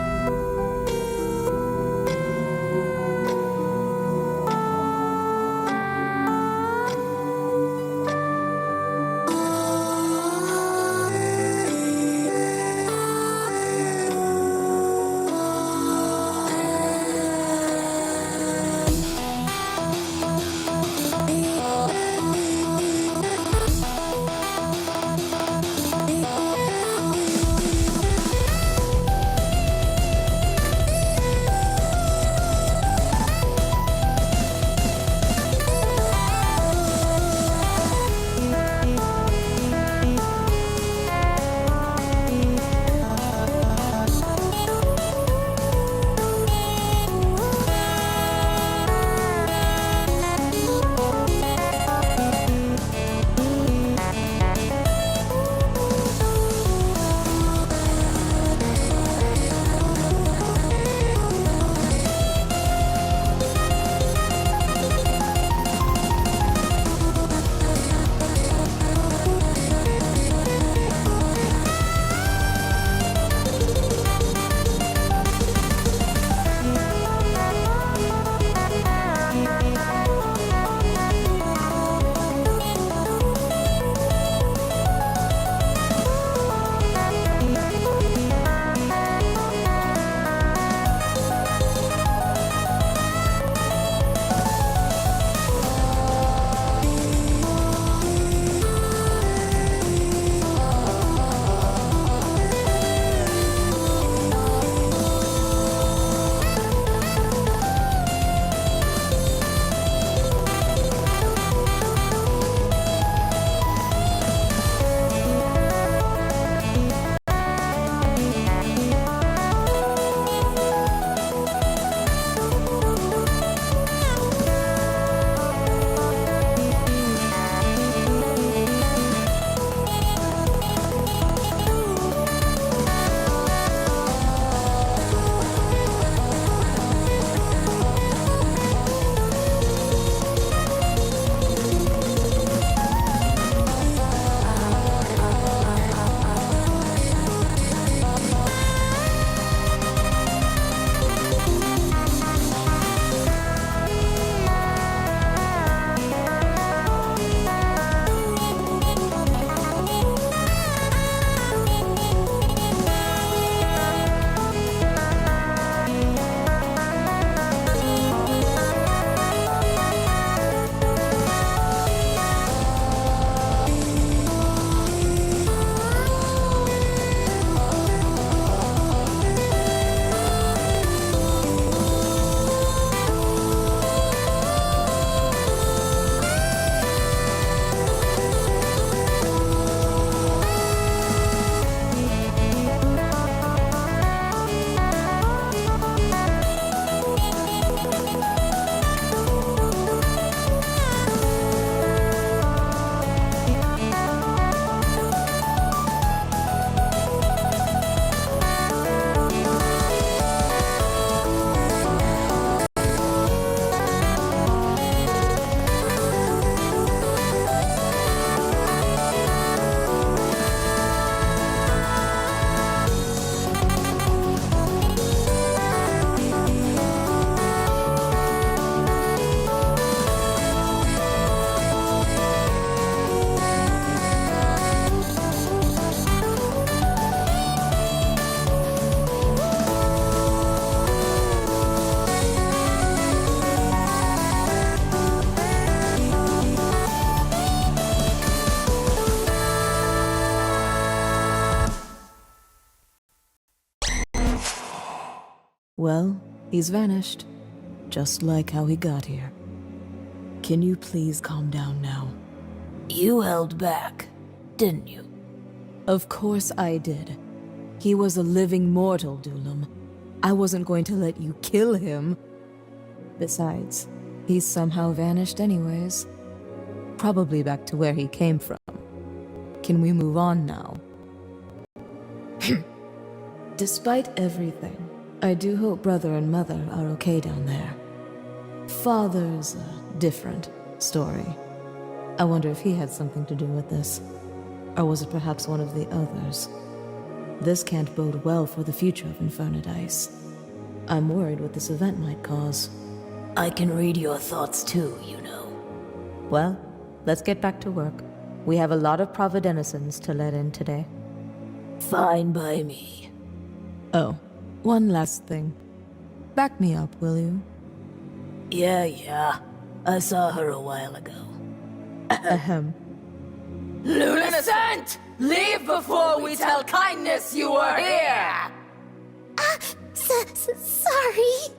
Well, he's vanished. Just like how he got here. Can you please calm down now? You held back, didn't you? Of course I did. He was a living mortal, Dulum. I wasn't going to let you kill him. Besides, he's somehow vanished anyways. Probably back to where he came from. Can we move on now? Despite everything, I do hope brother and mother are okay down there. Father's a different story. I wonder if he had something to do with this. Or was it perhaps one of the others? This can't bode well for the future of Infernadice. I'm worried what this event might cause. I can read your thoughts too, you know. Well, let's get back to work. We have a lot of Providenicens to let in today. Fine by me. Oh, one last thing. Back me up, will you? Yeah. I saw her a while ago. Ahem. Lunacent! Leave before we tell kindness you were here! Sorry.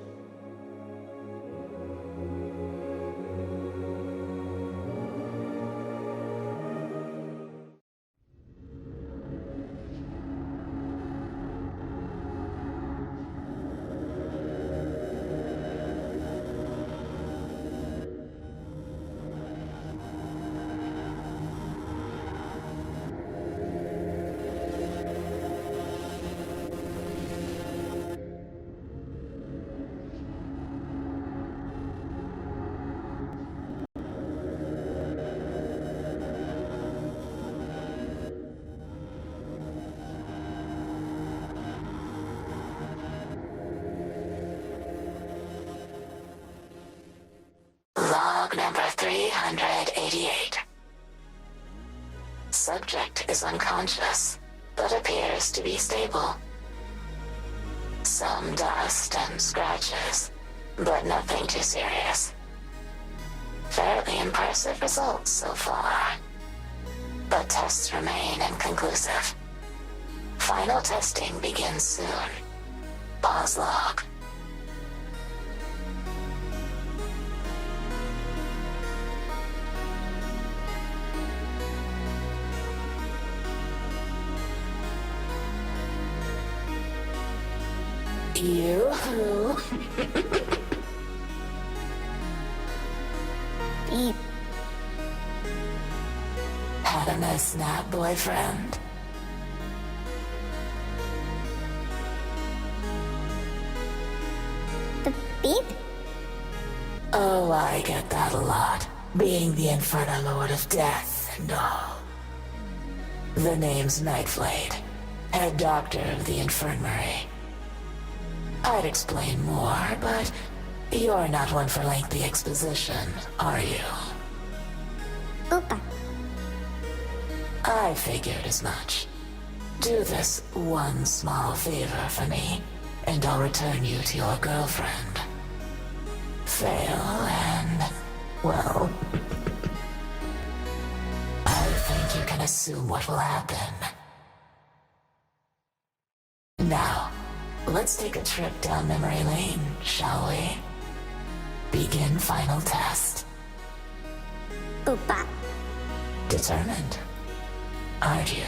Log number 388. Subject is unconscious, but appears to be stable. Some dust and scratches, but nothing too serious. Fairly impressive results so far. But tests remain inconclusive. Final testing begins soon. Pause log. Yoo-hoo. Beep. Had a nice nap, boyfriend? Beep? Oh, I get that a lot. Being the Infernal Lord of Death and all. The name's Nightblade, head doctor of the infirmary. I'd explain more, but you're not one for lengthy exposition, are you? Oopa. I figured as much. Do this one small favor for me, and I'll return you to your girlfriend. Fail and, well, I think you can assume what will happen. Now, let's take a trip down memory lane, shall we? Begin final test. Oopa. Determined, aren't you?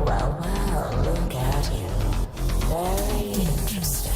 Well, look at you. Very interesting.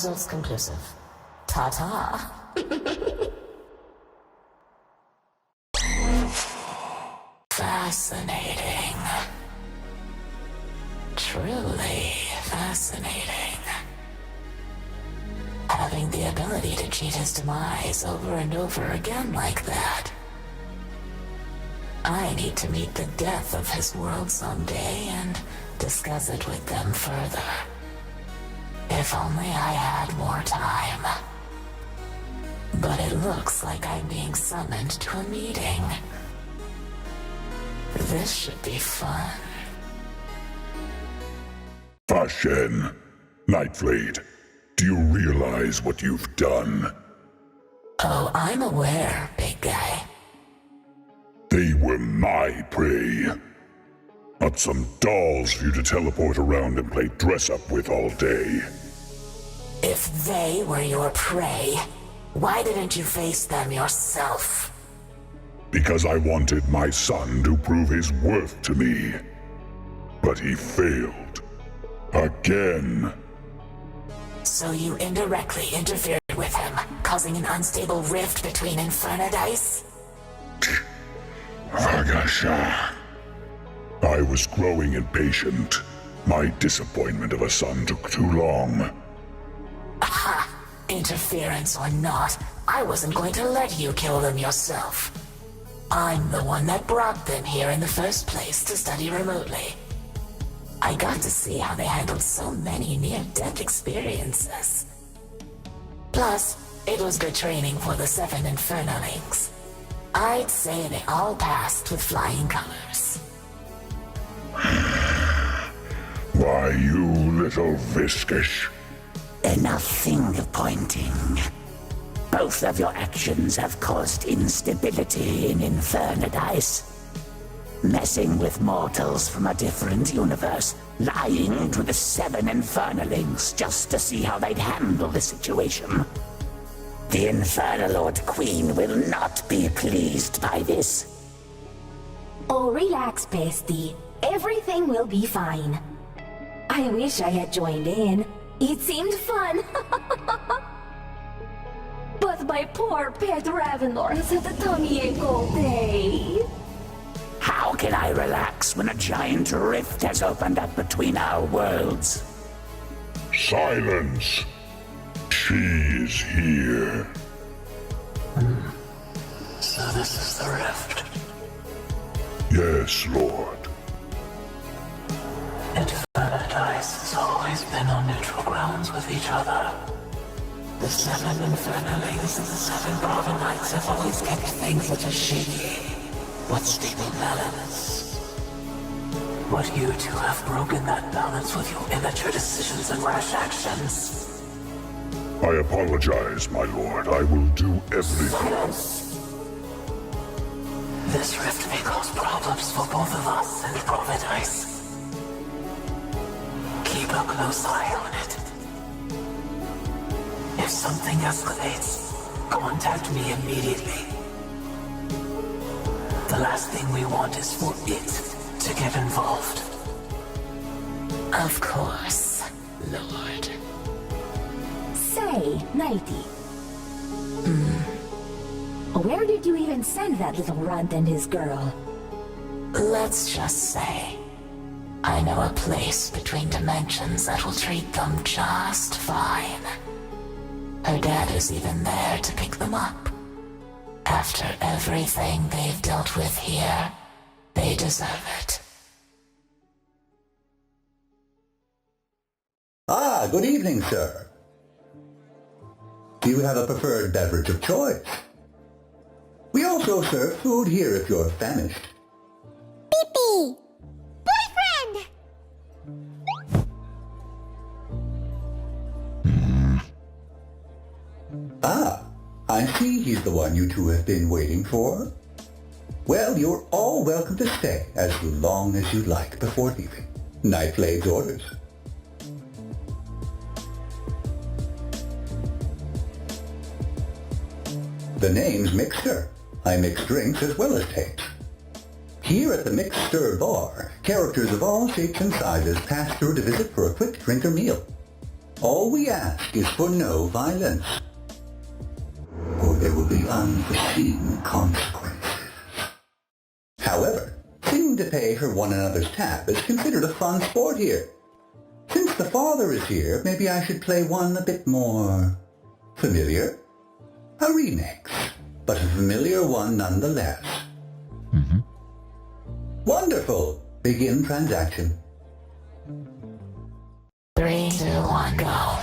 results conclusive. Ta-ta. Fascinating. Truly fascinating. Having the ability to cheat his demise over and over again like that. I need to meet the death of his world someday and discuss it with them further. If only I had more time. But it looks like I'm being summoned to a meeting. This should be fun. FNF, Nightblade, do you realize what you've done? Oh, I'm aware, big guy. They were my prey. Not some dolls for you to teleport around and play dress-up with all day. If they were your prey, why didn't you face them yourself? Because I wanted my son to prove his worth to me. But he failed. Again. So you indirectly interfered with him, causing an unstable rift between Infernadice? Vagasha. I was growing impatient. My disappointment of a son took too long. Ha! Interference or not, I wasn't going to let you kill them yourself. I'm the one that brought them here in the first place to study remotely. I got to see how they handled so many near-death experiences. Plus, it was good training for the 7 Infernalings. I'd say they all passed with flying colors. Why, you little viscous. Enough finger-pointing. Both of your actions have caused instability in Infernadice. Messing with mortals from a different universe, lying to the 7 Infernalings just to see how they'd handle the situation. The Infernal Lord Queen will not be pleased by this. Oh, relax, bestie. Everything will be fine. I wish I had joined in. It seemed fun. But my poor pet Ravenor has had a tummy ache all day. How can I relax when a giant rift has opened up between our worlds? Silence! She is here. So this is the rift. Yes, Lord. Infernadice has always been on neutral grounds with each other. The 7 Infernalings and the 7 Provenites have always kept things such as shaky, but stable balance. But you two have broken that balance with your immature decisions and rash actions. I apologize, my lord. I will do everything. This rift may cause problems for both of us and Provenice. Keep a close eye on it. If something escalates, contact me immediately. The last thing we want is for it to get involved. Of course, Lord. Say, Nighty. Where did you even send that little runt and his girl? Let's just say, I know a place between dimensions that will treat them just fine. Her dad is even there to pick them up. After everything they've dealt with here, they deserve it. Ah, good evening, sir. Do you have a preferred beverage of choice? We also serve food here if you're famished. Pee-pee! Boyfriend! Ah, I see he's the one you two have been waiting for. Well, you're all welcome to stay as long as you like before leaving. Nightblade's orders. The name's Mixter. I mix drinks as well as tapes. Here at the Mixter Bar, characters of all shapes and sizes pass through to visit for a quick drink or meal. All we ask is for no violence, or there will be unforeseen consequences. However, seeming to pay for one another's tab is considered a fun sport here. Since the father is here, maybe I should play one a bit more familiar? A remix, but a familiar one nonetheless. Wonderful! Begin transaction. 3, 2, 1, go.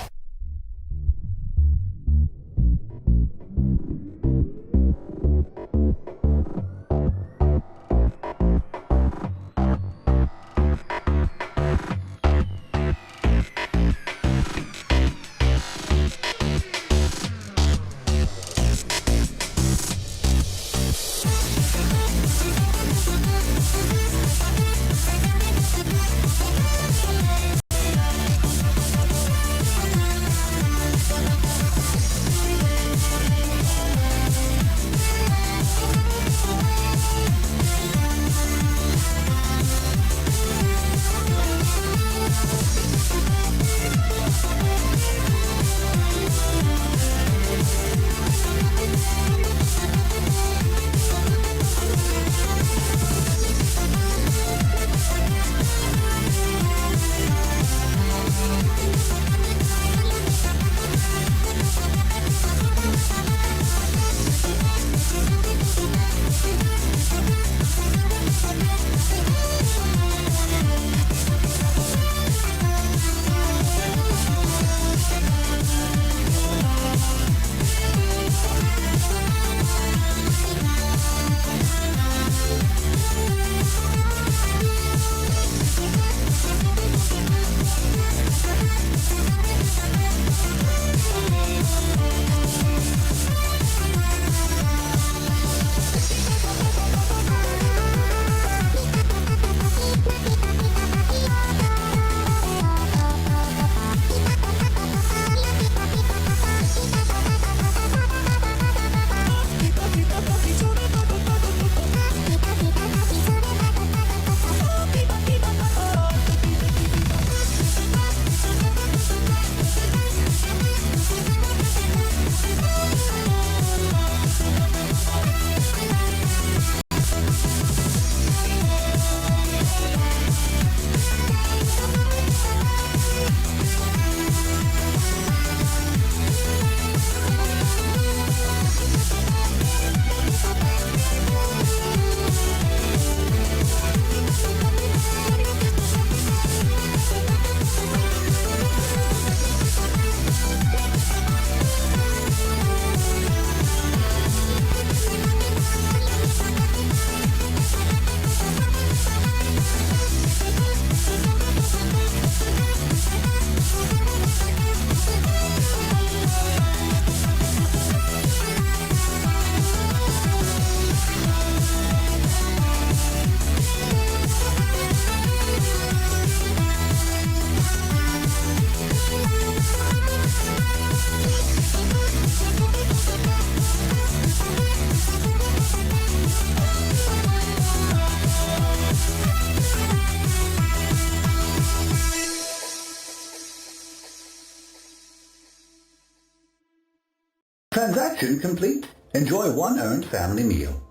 Transaction complete. Enjoy one earned family meal.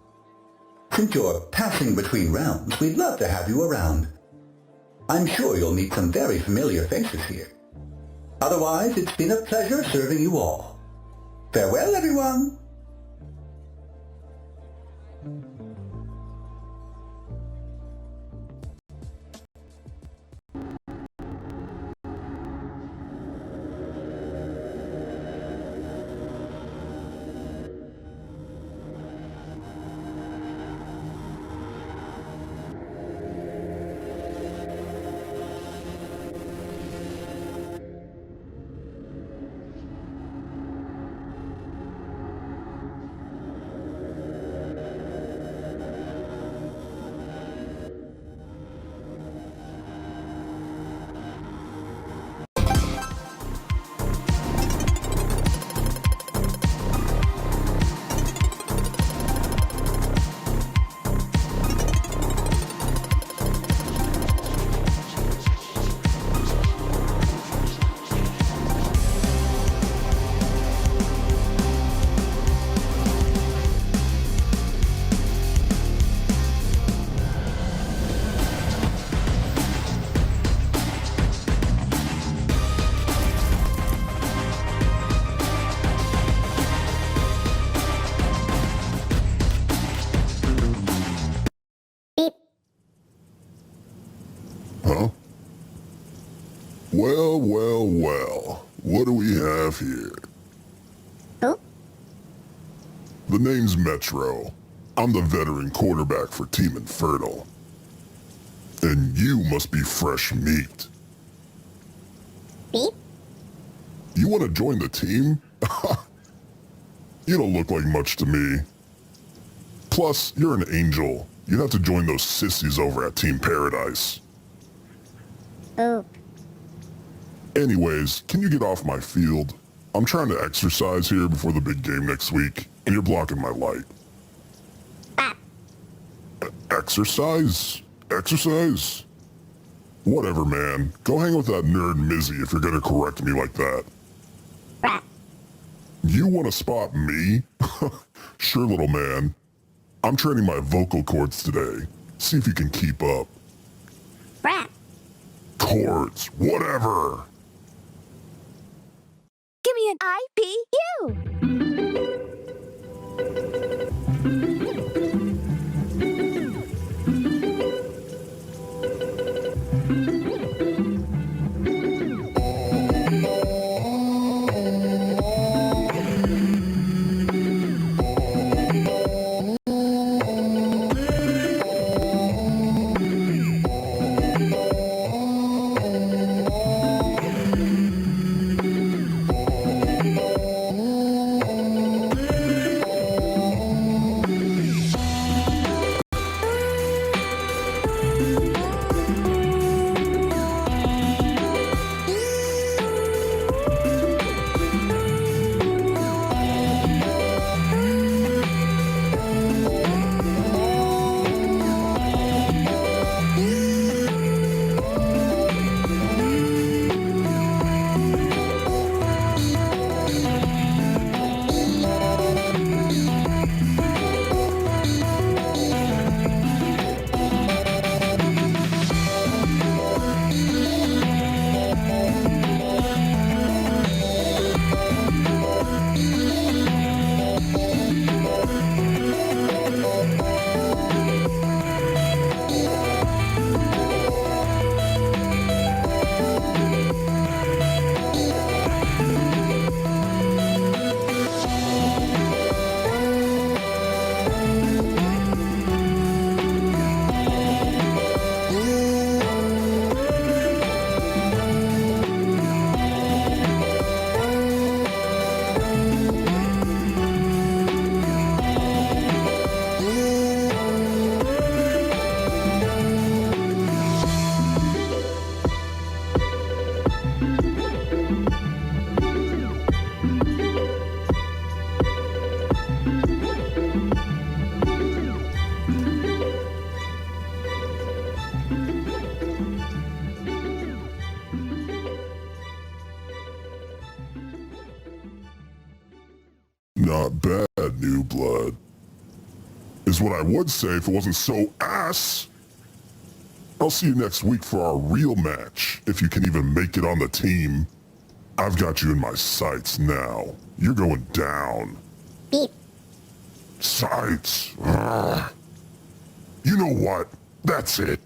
Since you're passing between realms, we'd love to have you around. I'm sure you'll meet some very familiar faces here. Otherwise, it's been a pleasure serving you all. Farewell, everyone! Well, well, well. What do we have here? Who? The name's Metro. I'm the veteran quarterback for Team Infernal. And you must be fresh meat. Beep? You want to join the team? You don't look like much to me. Plus, you're an angel. You'd have to join those sissies over at Team Paradise. Oop. Anyways, can you get off my field? I'm trying to exercise here before the big game next week, and you're blocking my light. Exercise? Exercise? Whatever, man. Go hang with that nerd Mizzy if you're gonna correct me like that. You want to spot me? Sure, little man. I'm training my vocal cords today. See if you can keep up. Cords, whatever. Give me an IPU! Not bad, new blood. Is what I would say if it wasn't so ass. I'll see you next week for our real match, if you can even make it on the team. I've got you in my sights now. You're going down. Beep. Sights. Ugh. You know what? That's it.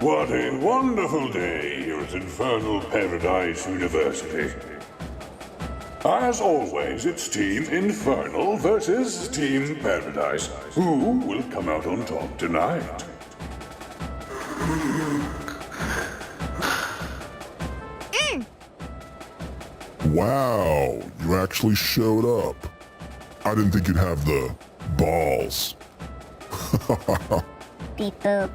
What a wonderful day here at Infernal Paradise University. As always, it's Team Infernal versus Team Paradise. Who will come out on top tonight? Wow, you actually showed up. I didn't think you'd have the balls. Beep boop.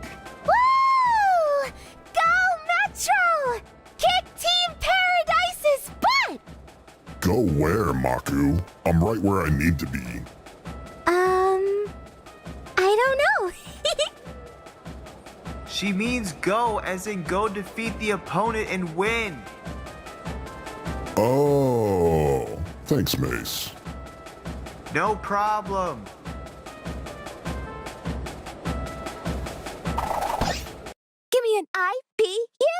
Woo! Go Metro! Kick Team Paradise's butt! Go where, Maku? I'm right where I need to be. I don't know. She means go, as in go defeat the opponent and win. Oh, thanks, Mace. No problem. Give me an IPU!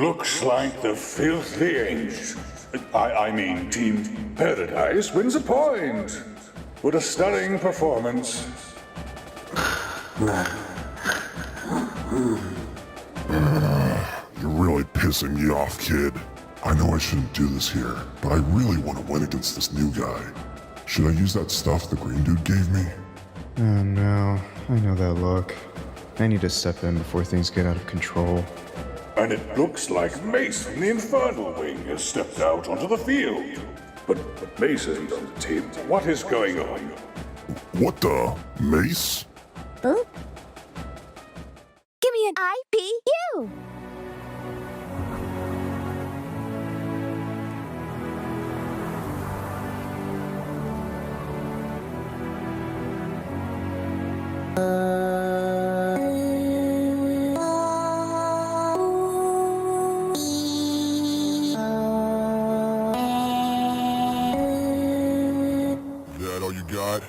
Looks like the filthy angels. I mean, Team Paradise wins a point. What a stunning performance. You're really pissing me off, kid. I know I shouldn't do this here, but I really want to win against this new guy. Should I use that stuff the green dude gave me? Oh no, I know that look. I need to step in before things get out of control. And it looks like Mace from the Infernal Wing has stepped out onto the field. But Mace isn't on the team. What is going on? What the? Mace? Boop. Give me an IPU! That all you got?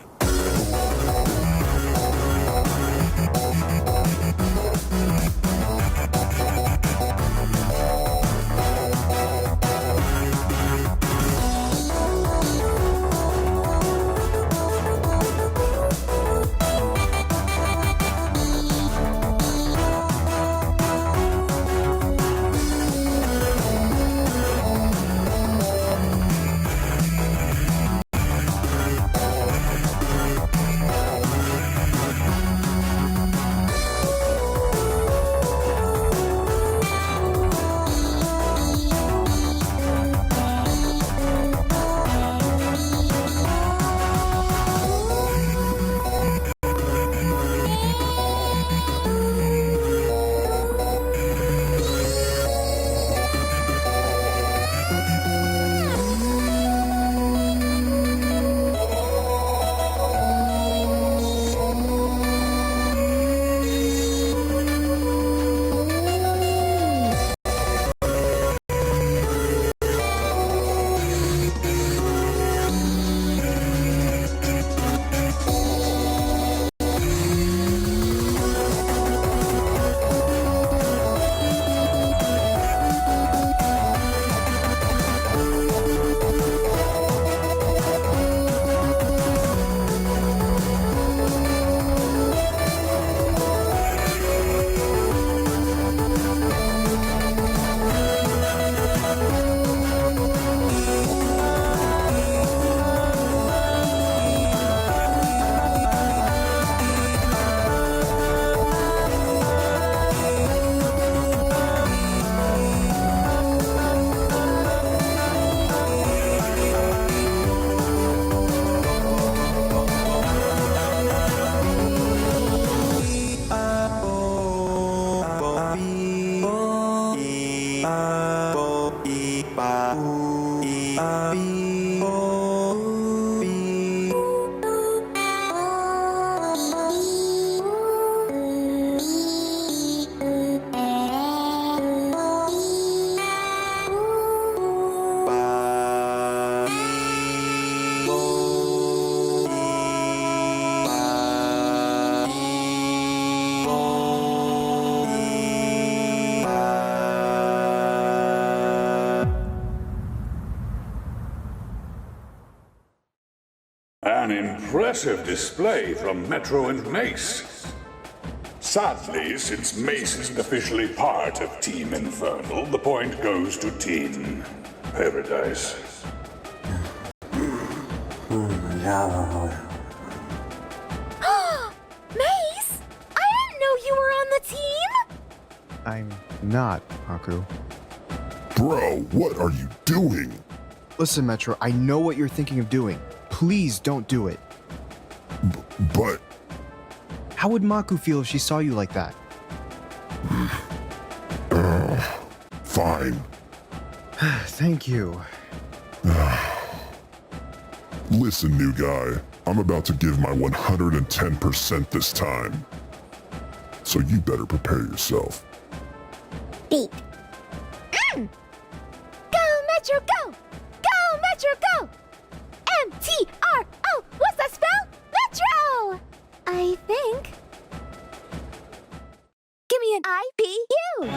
An impressive display from Metro and Mace. Sadly, since Mace isn't officially part of Team Infernal, the point goes to Team Paradise. Mace! I didn't know you were on the team! I'm not, Haku. Bro, what are you doing? Listen, Metro, I know what you're thinking of doing. Please don't do it. But... How would Maku feel if she saw you like that? Fine. Thank you. Listen, new guy. I'm about to give my 110% this time. So you better prepare yourself. Beep. Go, Metro, go! Go, Metro, go! M-T-R-O! What's that spell? Metro! I think. Give me an I-P-U!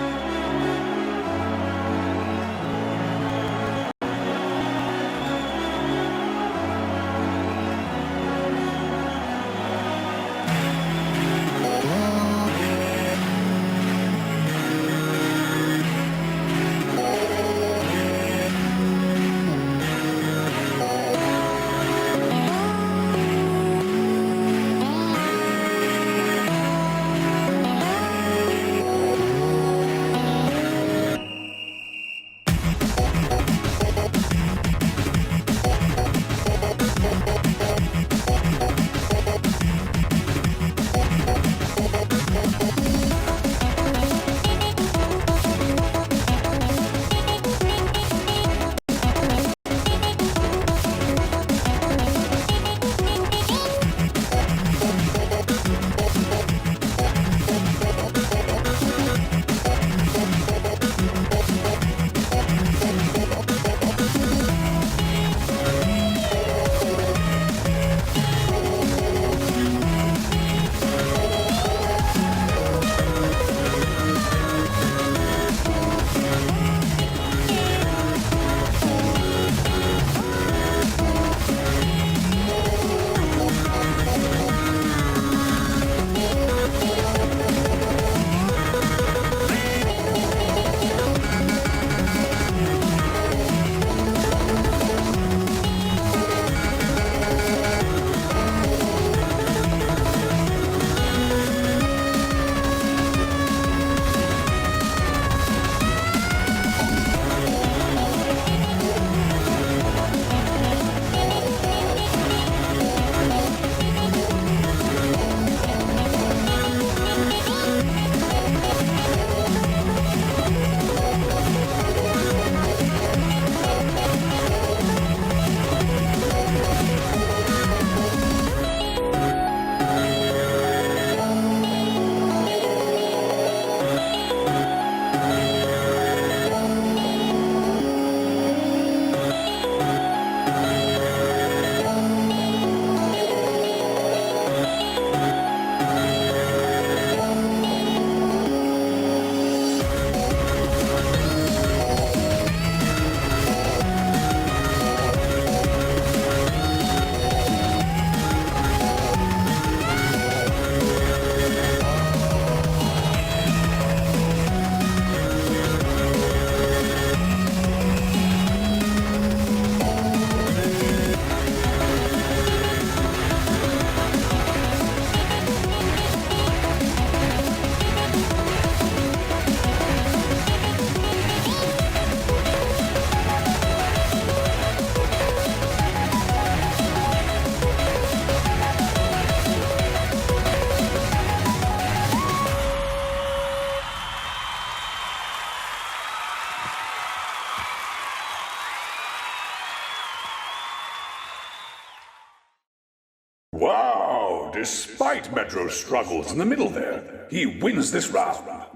Wow! Despite Metro's struggles in the middle there, he wins this round.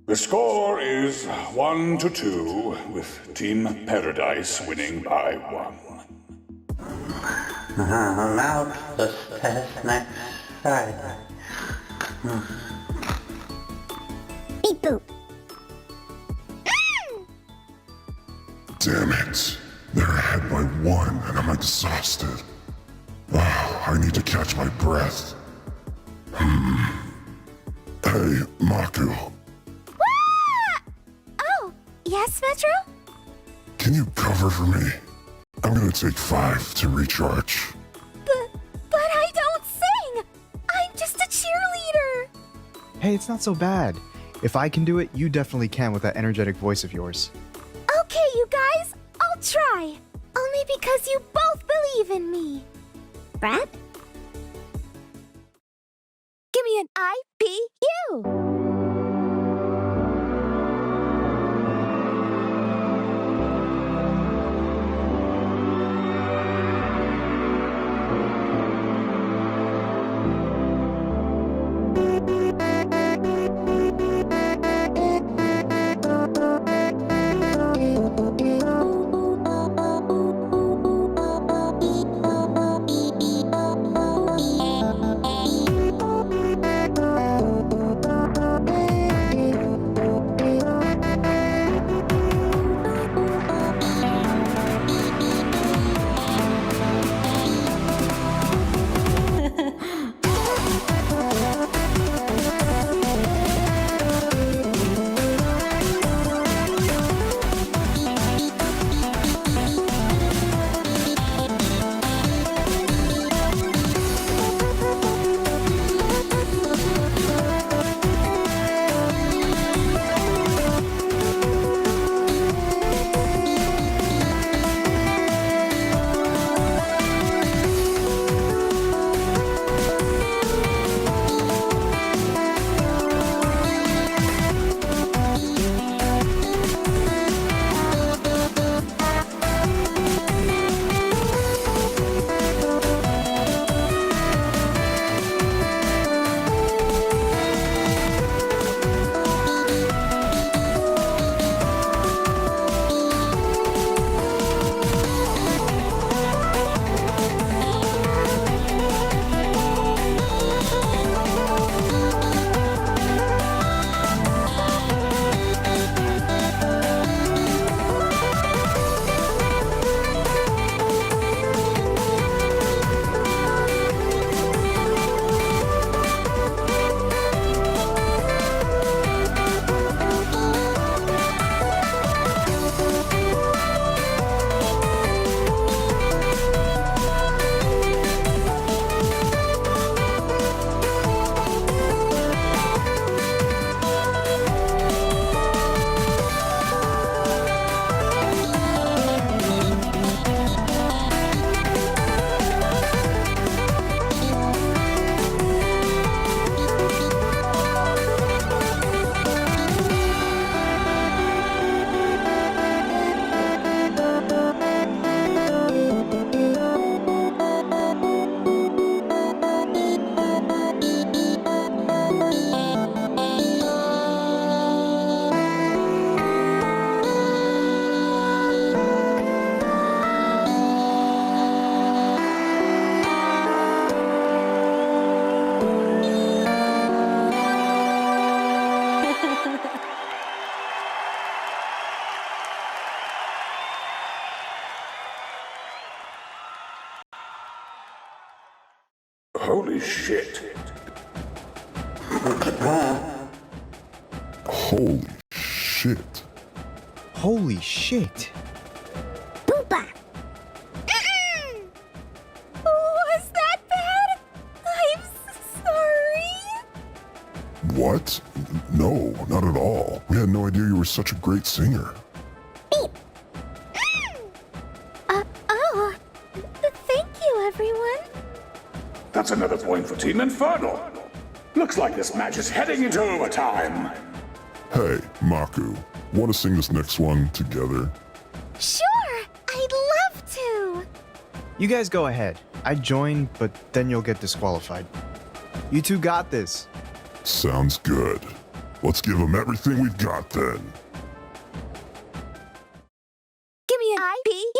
The score is 1-2, with Team Paradise winning by 1. Now the test next Friday. Beep boop. Damn it. They're ahead by 1 and I'm exhausted. I need to catch my breath. Hey, Maku, Oh, yes, Metro? can you cover for me? I'm gonna take 5 to recharge. But I don't sing! I'm just a cheerleader! Hey, it's not so bad. If I can do it, you definitely can with that energetic voice of yours. Okay, you guys, I'll try. Only because you both believe in me. Brad? Give me an IBU! Holy shit. Holy shit. Holy shit. Boopa! Was that bad? I'm sorry. What? No, not at all. We had no idea you were such a great singer. Oh. Thank you, everyone. That's another point for Team Infernal. Looks like this match is heading into overtime. Hey, Maku, want to sing this next one together? Sure, I'd love to. You guys go ahead. I'd join, but then you'll get disqualified. You two got this. Sounds good. Let's give them everything we've got then. Give me an IBU.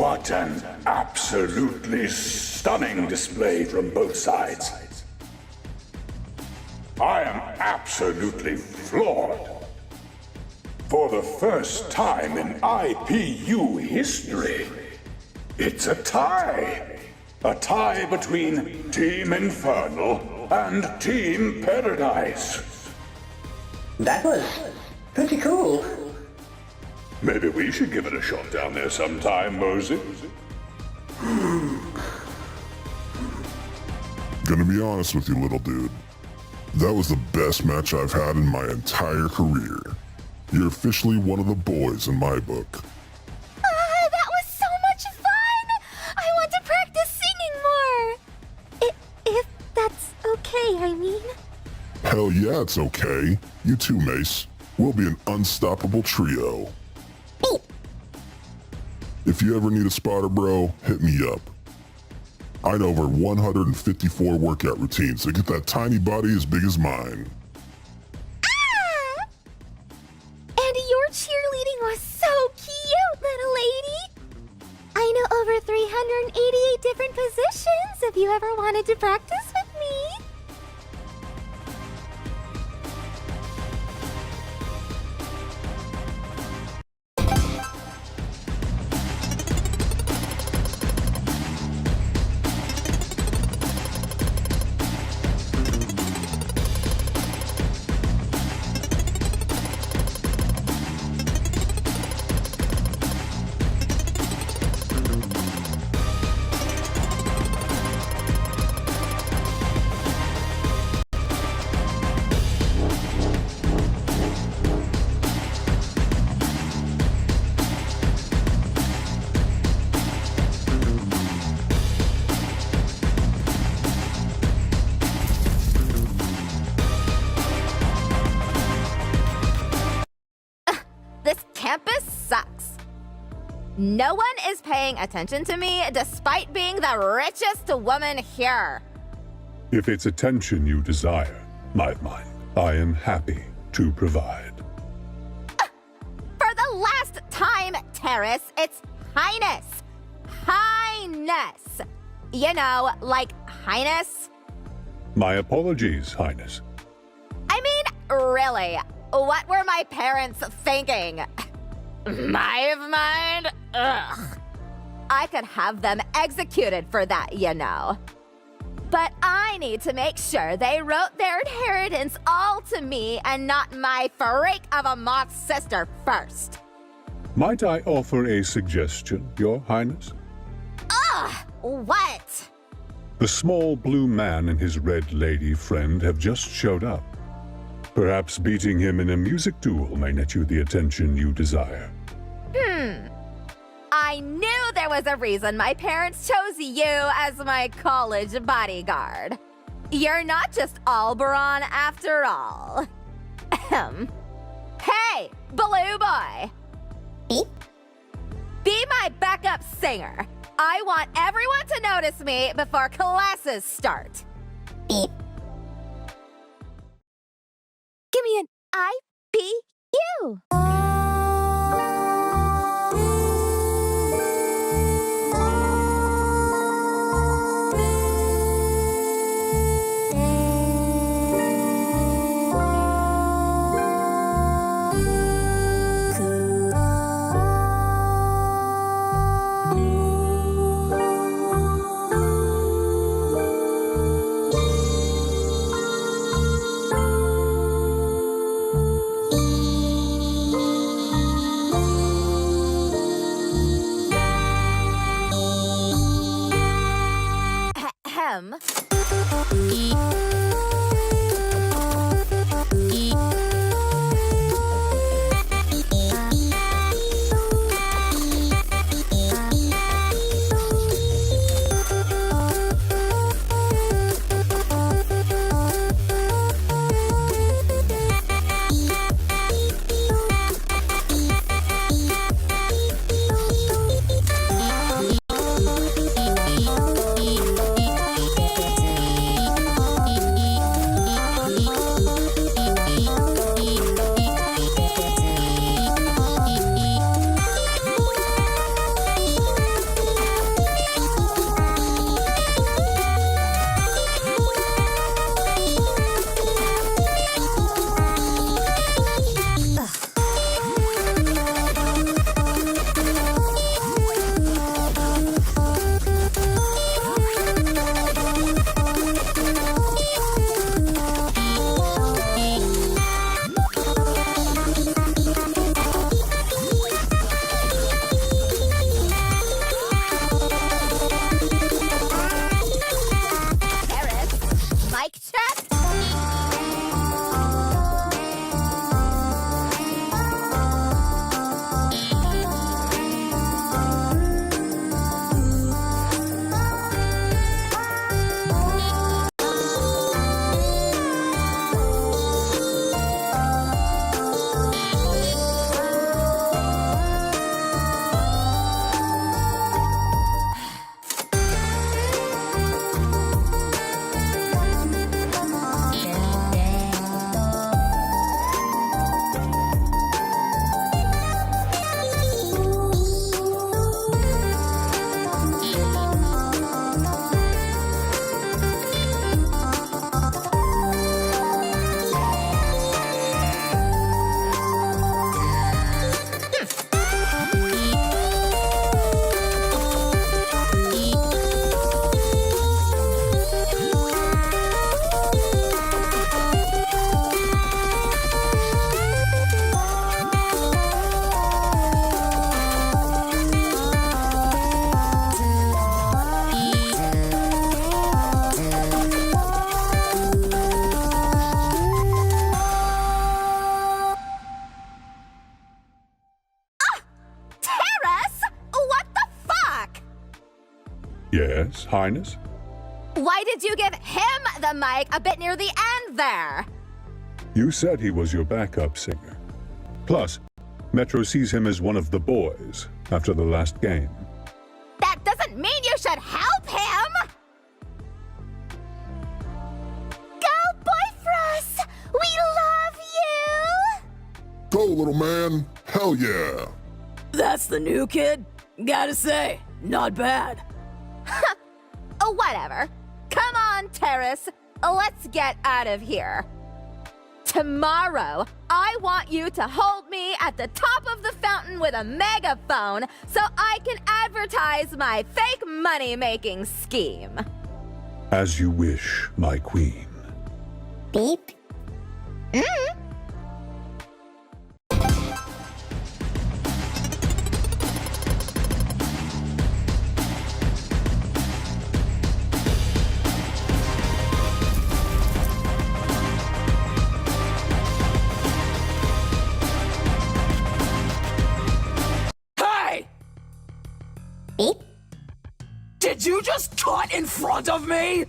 What an absolutely stunning display from both sides. I am absolutely floored. For the first time in IPU history, it's a tie. A tie between Team Infernal and Team Paradise. That was pretty cool. Maybe we should give it a shot down there sometime, Mosey. Gonna be honest with you, little dude. That was the best match I've had in my entire career. You're officially one of the boys in my book. That was so much fun! I want to practice singing more! If that's okay, I mean. Hell yeah, it's okay. You too, Mace. We'll be an unstoppable trio. If you ever need a spotter, bro, hit me up. I know over 154 workout routines to get that tiny body as big as mine. Ah! And your cheerleading was so cute, little lady! I know over 388 different positions if you ever wanted to practice with me. Campus sucks. No one is paying attention to me despite being the richest woman here. If it's attention you desire, my mine, I am happy to provide. For the last time, Terrace, it's Highness. Highness. You know, like Highness? My apologies, Highness. I mean, really, what were my parents thinking? My mind? Ugh. I could have them executed for that, you know. But I need to make sure they wrote their inheritance all to me and not my freak of a moth sister first. Might I offer a suggestion, Your Highness? Ugh! What? The small blue man and his red lady friend have just showed up. Perhaps beating him in a music duel may net you the attention you desire. I knew there was a reason my parents chose you as my college bodyguard. You're not just Alberon after all. Hey, Blue Boy! Beep? Be my backup singer. I want everyone to notice me before classes start. Beep. Give me an IPU. Yes, Highness? Why did you give him the mic a bit near the end there? You said he was your backup singer. Plus, Metro sees him as one of the boys after the last game. That doesn't mean you should help him! Go, Boyfrost! We love you! Go, little man. Hell yeah. That's the new kid? Gotta say, not bad. Whatever. Come on, Terrace. Let's get out of here. Tomorrow, I want you to hold me at the top of the fountain with a megaphone so I can advertise my fake money-making scheme. As you wish, my queen. Beep. Hey! Beep. Did you just cut in front of me?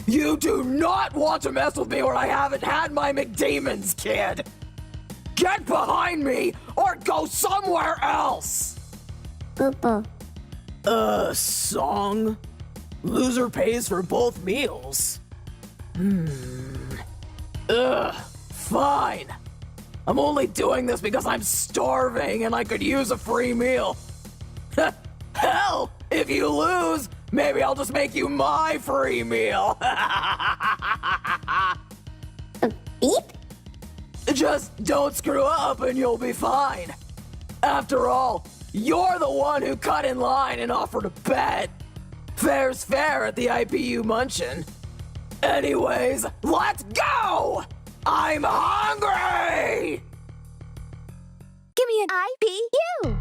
You do not want to mess with me when I haven't had my McDemons, kid! Get behind me or go somewhere else! Boo-boo. Song? Loser pays for both meals. Fine. I'm only doing this because I'm starving and I could use a free meal. Hell, if you lose, maybe I'll just make you my free meal. Beep. Just don't screw up and you'll be fine. After all, you're the one who cut in line and offered a bet. Fair's fair at the IPU Munchin. Anyways, let's go! I'm hungry! Give me an IPU!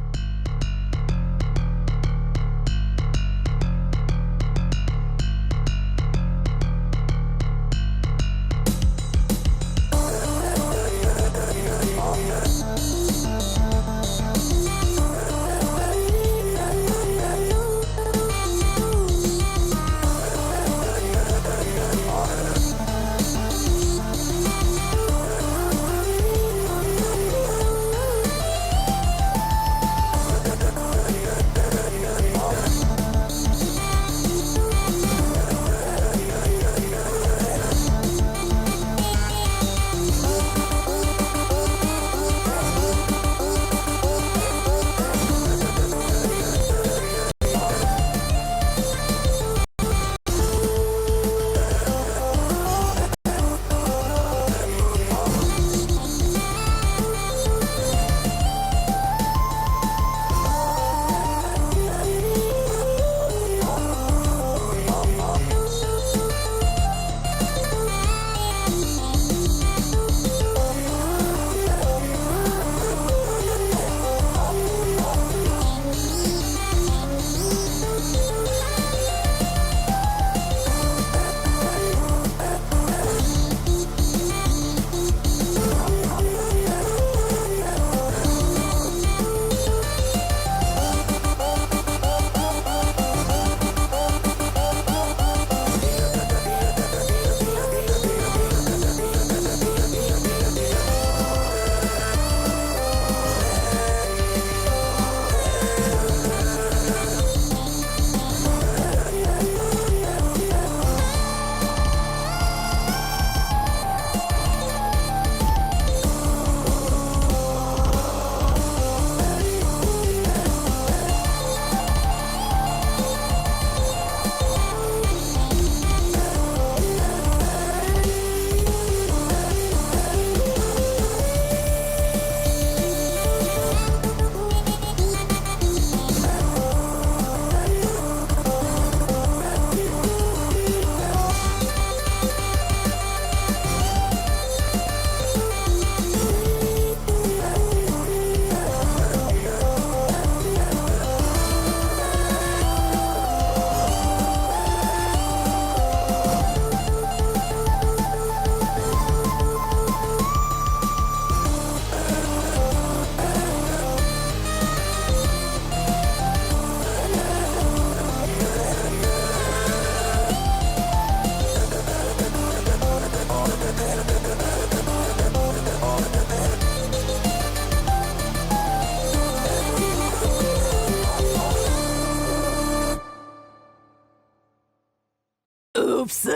Oops.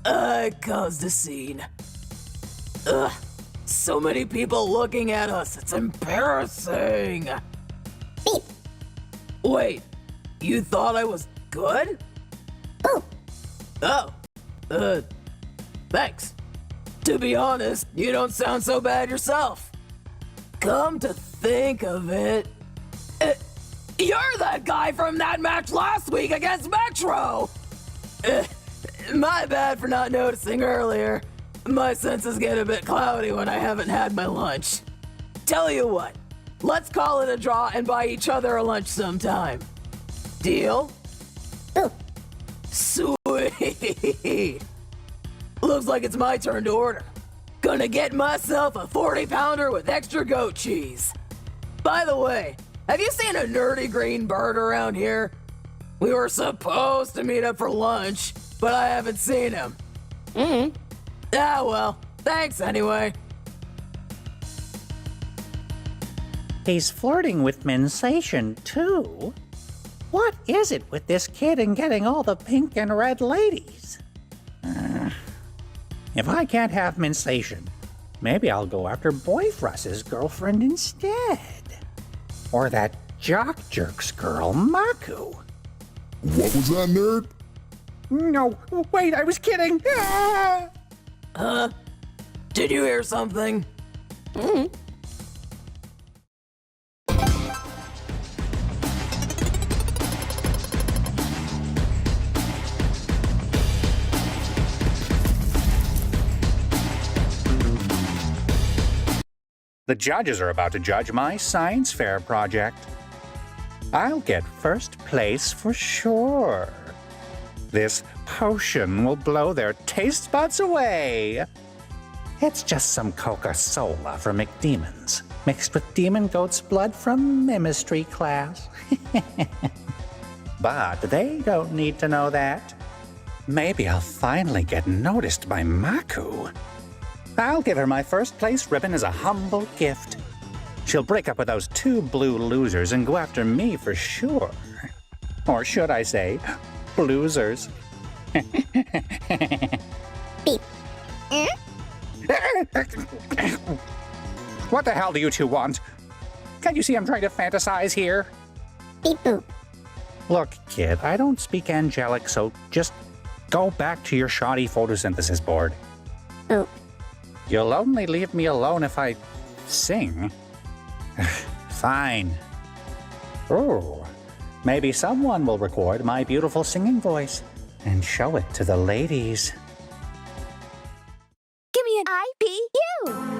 I caused a scene. Ugh. So many people looking at us. It's embarrassing. Beep. Wait, you thought I was good? Ooh. Oh. Thanks. To be honest, you don't sound so bad yourself. Come to think of it, you're that guy from that match last week against Metro! My bad for not noticing earlier. My senses get a bit cloudy when I haven't had my lunch. Tell you what, let's call it a draw and buy each other a lunch sometime. Deal? Ooh. Sweet. Looks like it's my turn to order. Gonna get myself a 40-pounder with extra goat cheese. By the way, have you seen a nerdy green bird around here? We were supposed to meet up for lunch, but I haven't seen him. Ah, well, thanks anyway. He's flirting with Mensation, too. What is it with this kid and getting all the pink and red ladies? If I can't have Mensation, maybe I'll go after БØЫФɁIÉN's girlfriend instead. Or that jock jerk's girl, Maku. What was that, nerd? No, wait, I was kidding. Ah! Huh? Did you hear something? The judges are about to judge my science fair project. I'll get first place for sure. This potion will blow their taste buds away. It's just some Coca-Cola from McDemons, mixed with demon goat's blood from chemistry class. But they don't need to know that. Maybe I'll finally get noticed by Maku. I'll give her my first place ribbon as a humble gift. She'll break up with those two blue losers and go after me for sure. Or should I say, bloozers. Beep. What the hell do you two want? Can't you see I'm trying to fantasize here? Beep boop. Look, kid, I don't speak angelic, so just go back to your shoddy photosynthesis board. Boop. You'll only leave me alone if I sing. Fine. Oh, maybe someone will record my beautiful singing voice and show it to the ladies. Give me an IPU.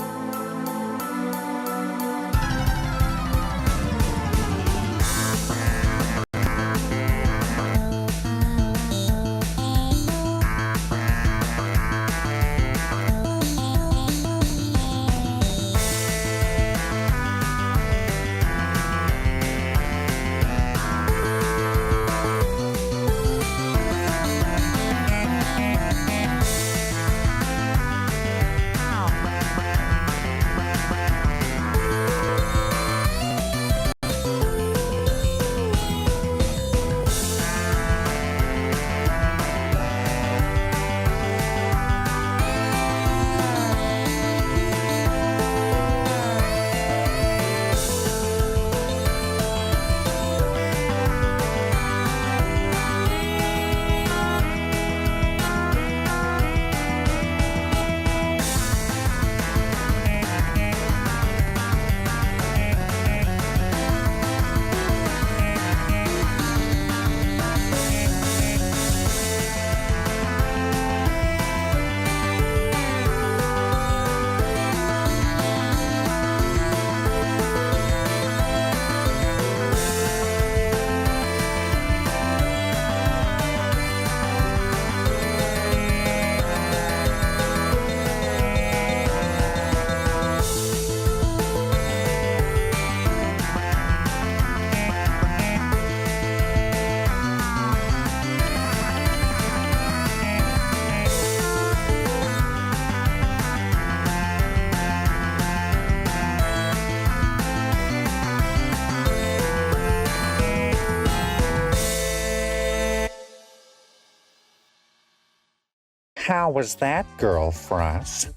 How was that, girlfriends?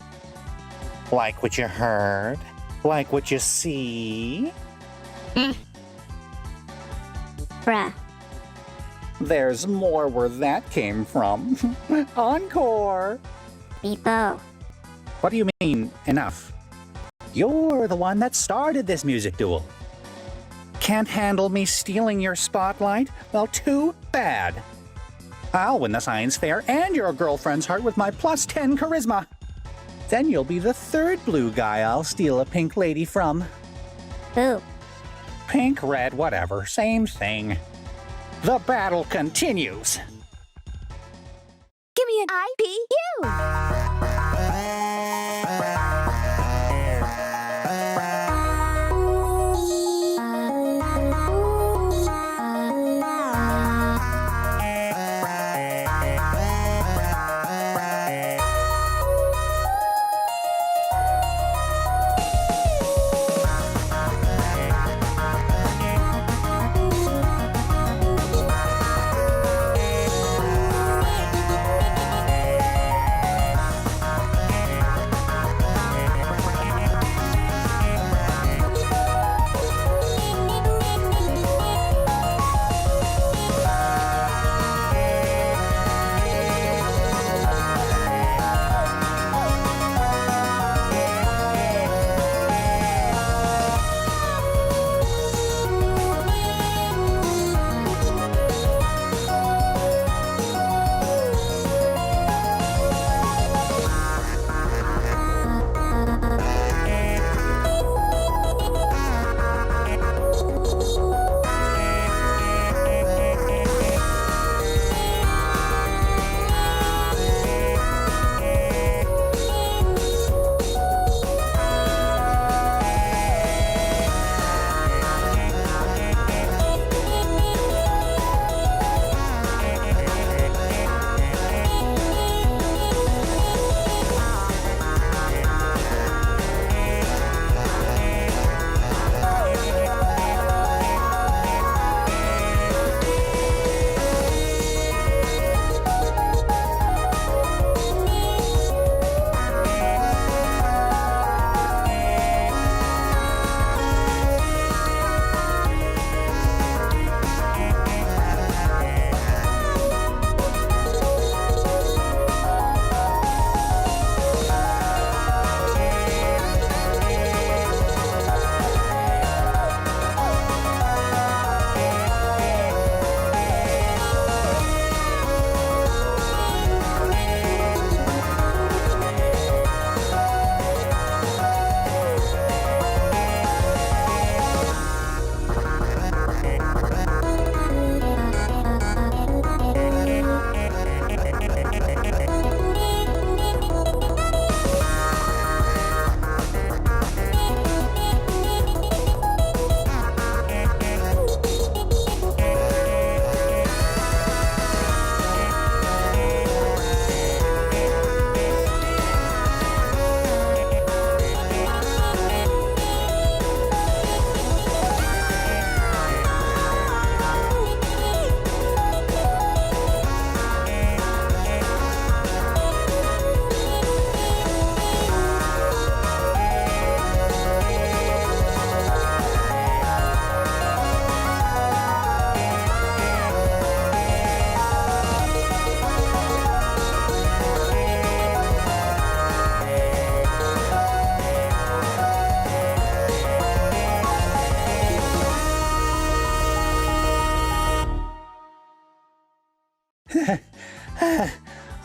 Like what you heard? Like what you see? Bruh. There's more where that came from. Encore! Beepo. What do you mean, enough? You're the one that started this music duel. Can't handle me stealing your spotlight? Well, too bad. I'll win the science fair and your girlfriend's heart with my +10 charisma. Then you'll be the third blue guy I'll steal a pink lady from. Boo. Pink, red, whatever, same thing. The battle continues. Give me an IPU!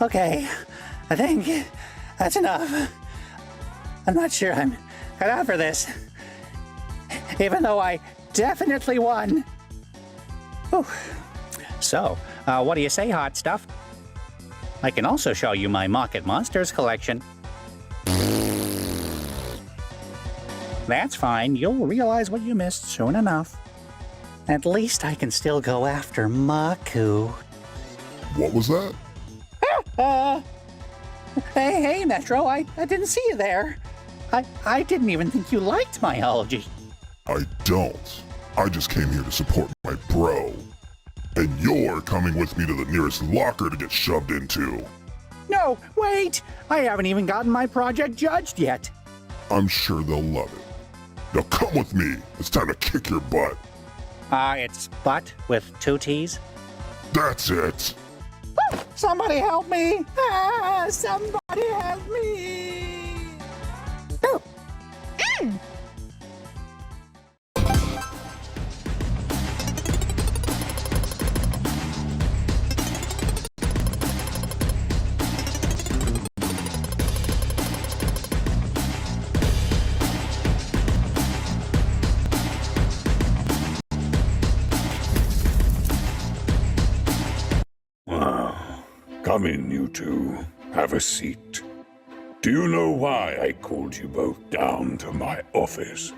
Okay, I think that's enough. I'm not sure I'm cut out for this, even though I definitely won. Whew. So, what do you say, hot stuff? I can also show you my Mocket Monsters collection. That's fine, you'll realize what you missed soon enough. At least I can still go after Maku. What was that? Hey, Metro, I didn't see you there. I didn't even think you liked my algae. I don't. I just came here to support my bro. And you're coming with me to the nearest locker to get shoved into. No, No, wait! I haven't even gotten my project judged yet. I'm sure they'll love it. Now come with me. It's time to kick your butt. It's butt with 2 T's? That's it. Somebody help me! Somebody help me! Come in, you two. Have a seat. Do you know why I called you both down to my office?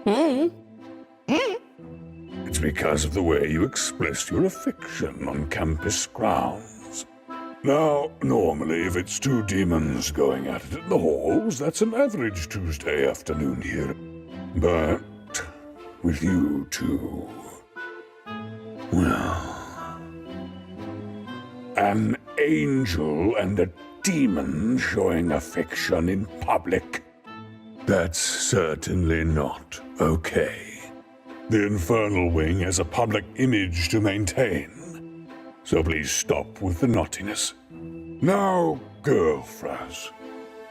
It's because of the way you expressed your affection on campus grounds. Now, normally, if it's 2 demons going at it in the halls, that's an average Tuesday afternoon here. But with you two, well, an angel and a demon showing affection in public. That's certainly not okay. The Infernal Wing has a public image to maintain. So please stop with the naughtiness. Now, girlfriends,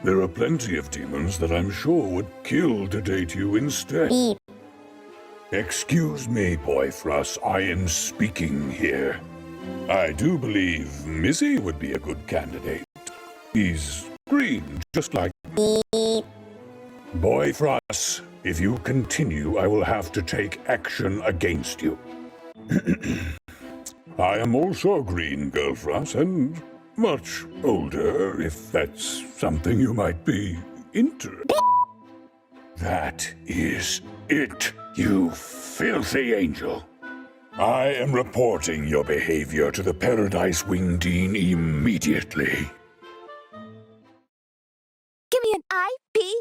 there are plenty of demons that I'm sure would kill to date you instead. Beep. Excuse me, boyfriends, I am speaking here. I do believe Missy would be a good candidate. He's green, just like Boy Frost. If you continue, I will have to take action against you. I am also green, Girl Frost, and much older, if that's something you might be interested. That is it, you filthy angel. I am reporting your behavior to the Paradise Wing Dean immediately. Give me an IPU!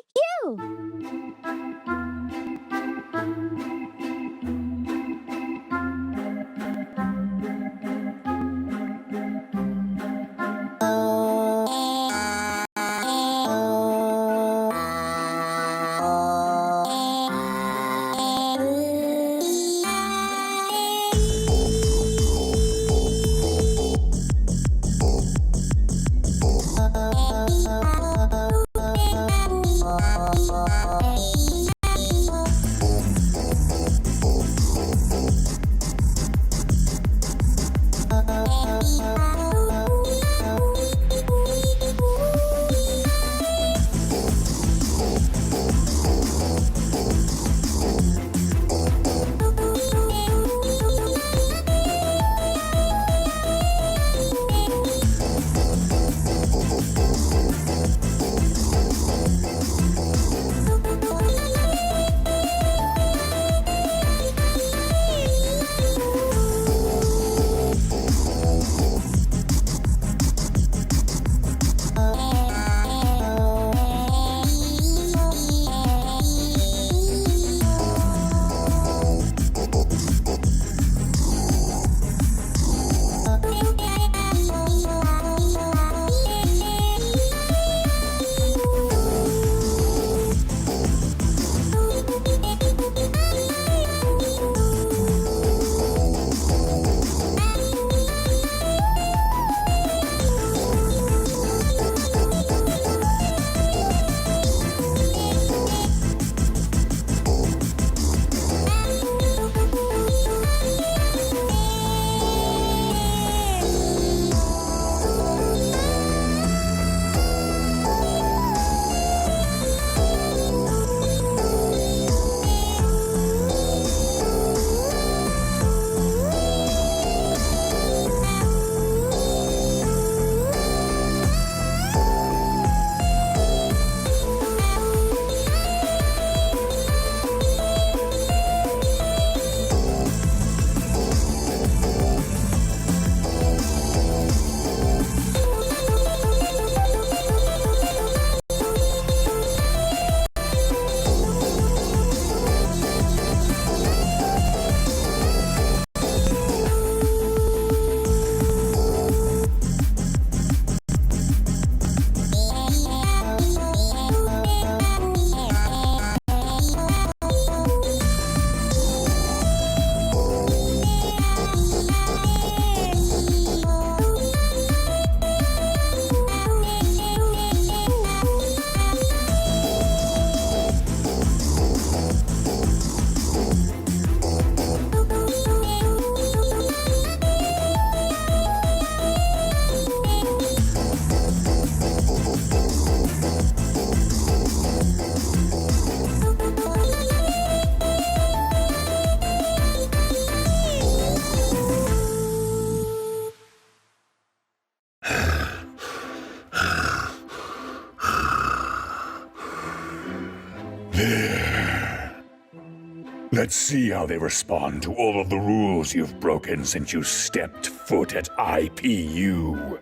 Let's see how they respond to all of the rules you've broken since you stepped foot at IPU.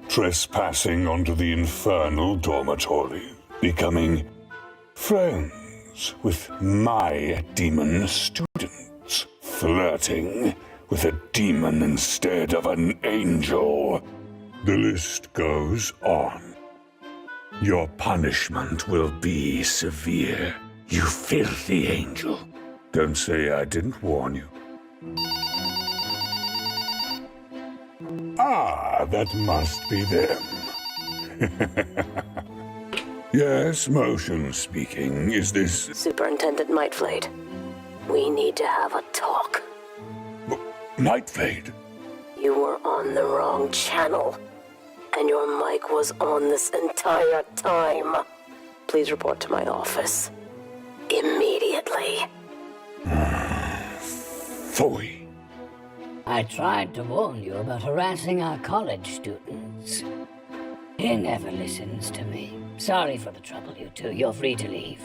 Trespassing onto the infernal dormitory, becoming friends with my demon students, flirting with a demon instead of an angel. The list goes on. Your punishment will be severe, you filthy angel. Don't say I didn't warn you. Ah, that must be them. Yes, Motion speaking. Is this... Superintendent Nightflade. We need to have a talk. Nightflade? You were on the wrong channel, and your mic was on this entire time. Please report to my office. Immediately. Phooey. I tried to warn you about harassing our college students. He never listens to me. Sorry for the trouble, you two. You're free to leave.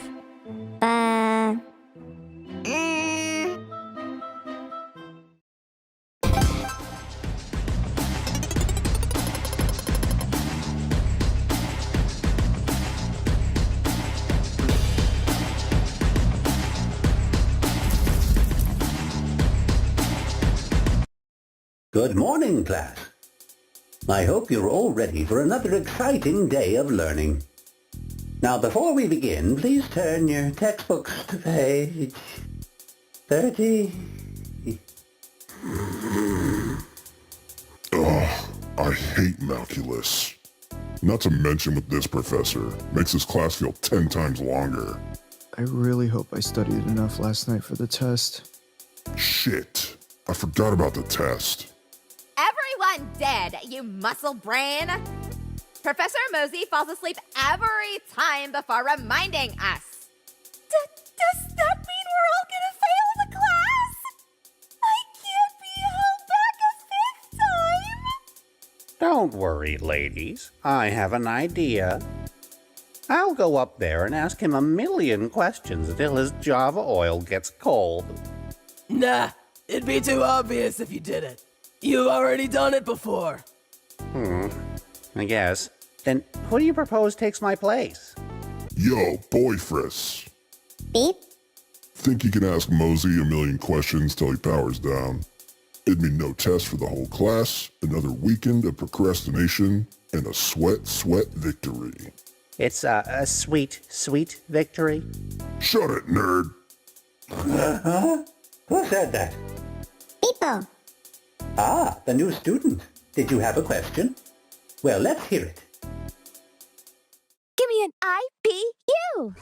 Good morning, class. I hope you're all ready for another exciting day of learning. Now, before we begin, please turn your textbooks to page 30. Ugh, I hate Malculus. Not to mention with this professor, makes this class feel 10 times longer. I really hope I studied enough last night for the test. Shit, I forgot about the test. Everyone dead, you muscle brain! Professor Mosey falls asleep every time before reminding us. Does that mean we're all gonna fail the class? I can't be held back a 5th time! Don't worry, ladies. I have an idea. I'll go up there and ask him a million questions until his Java oil gets cold. Nah, it'd be too obvious if you did it. You've already done it before. I guess. Then who do you propose takes my place? Yo, bbØÜYFFØİÉN. Beep. Think you can ask Mosey a million questions till he powers down. It'd mean no test for the whole class, another weekend of procrastination, and a sweat victory. It's a sweet, sweet victory. Shut it, nerd. Who said that? People. Ah, the new student. Did you have a question? Well, let's hear it. Give me an IPU.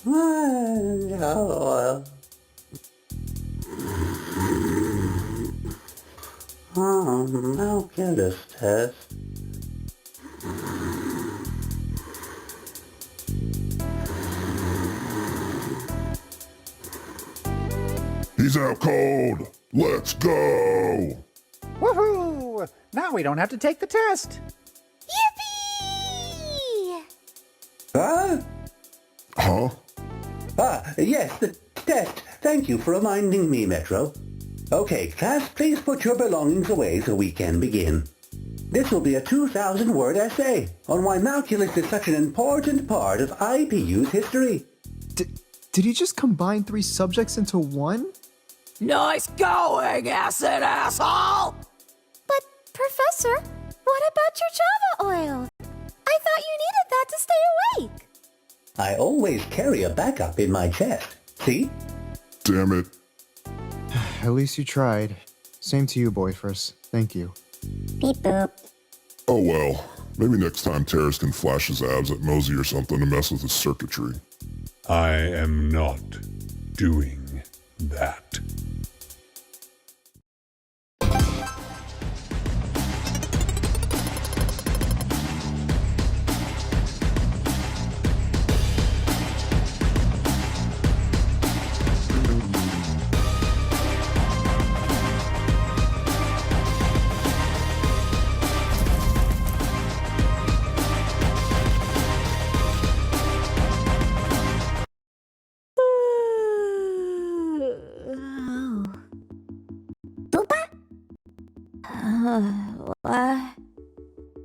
I'll get this test. He's out cold. Let's go. Woohoo! Now we don't have to take the test. Yippee! Huh? Huh? Yes, the test. Thank you for reminding me, Metro. Okay, class, please put your belongings away so we can begin. This will be a 2,000-word essay on why calculus is such an important part of IPU's history. Did he just combine 3 subjects into one? Nice going, acid asshole! But, Professor, what about your Java oil? I thought you needed that to stay awake. I always carry a backup in my chest. See? Damn it. At least you tried. Same to you, Boyfriend. Thank you. Beep boop. Oh well. Maybe next time Terrace can flash his abs at Mosey or something to mess with his circuitry. I am not doing that.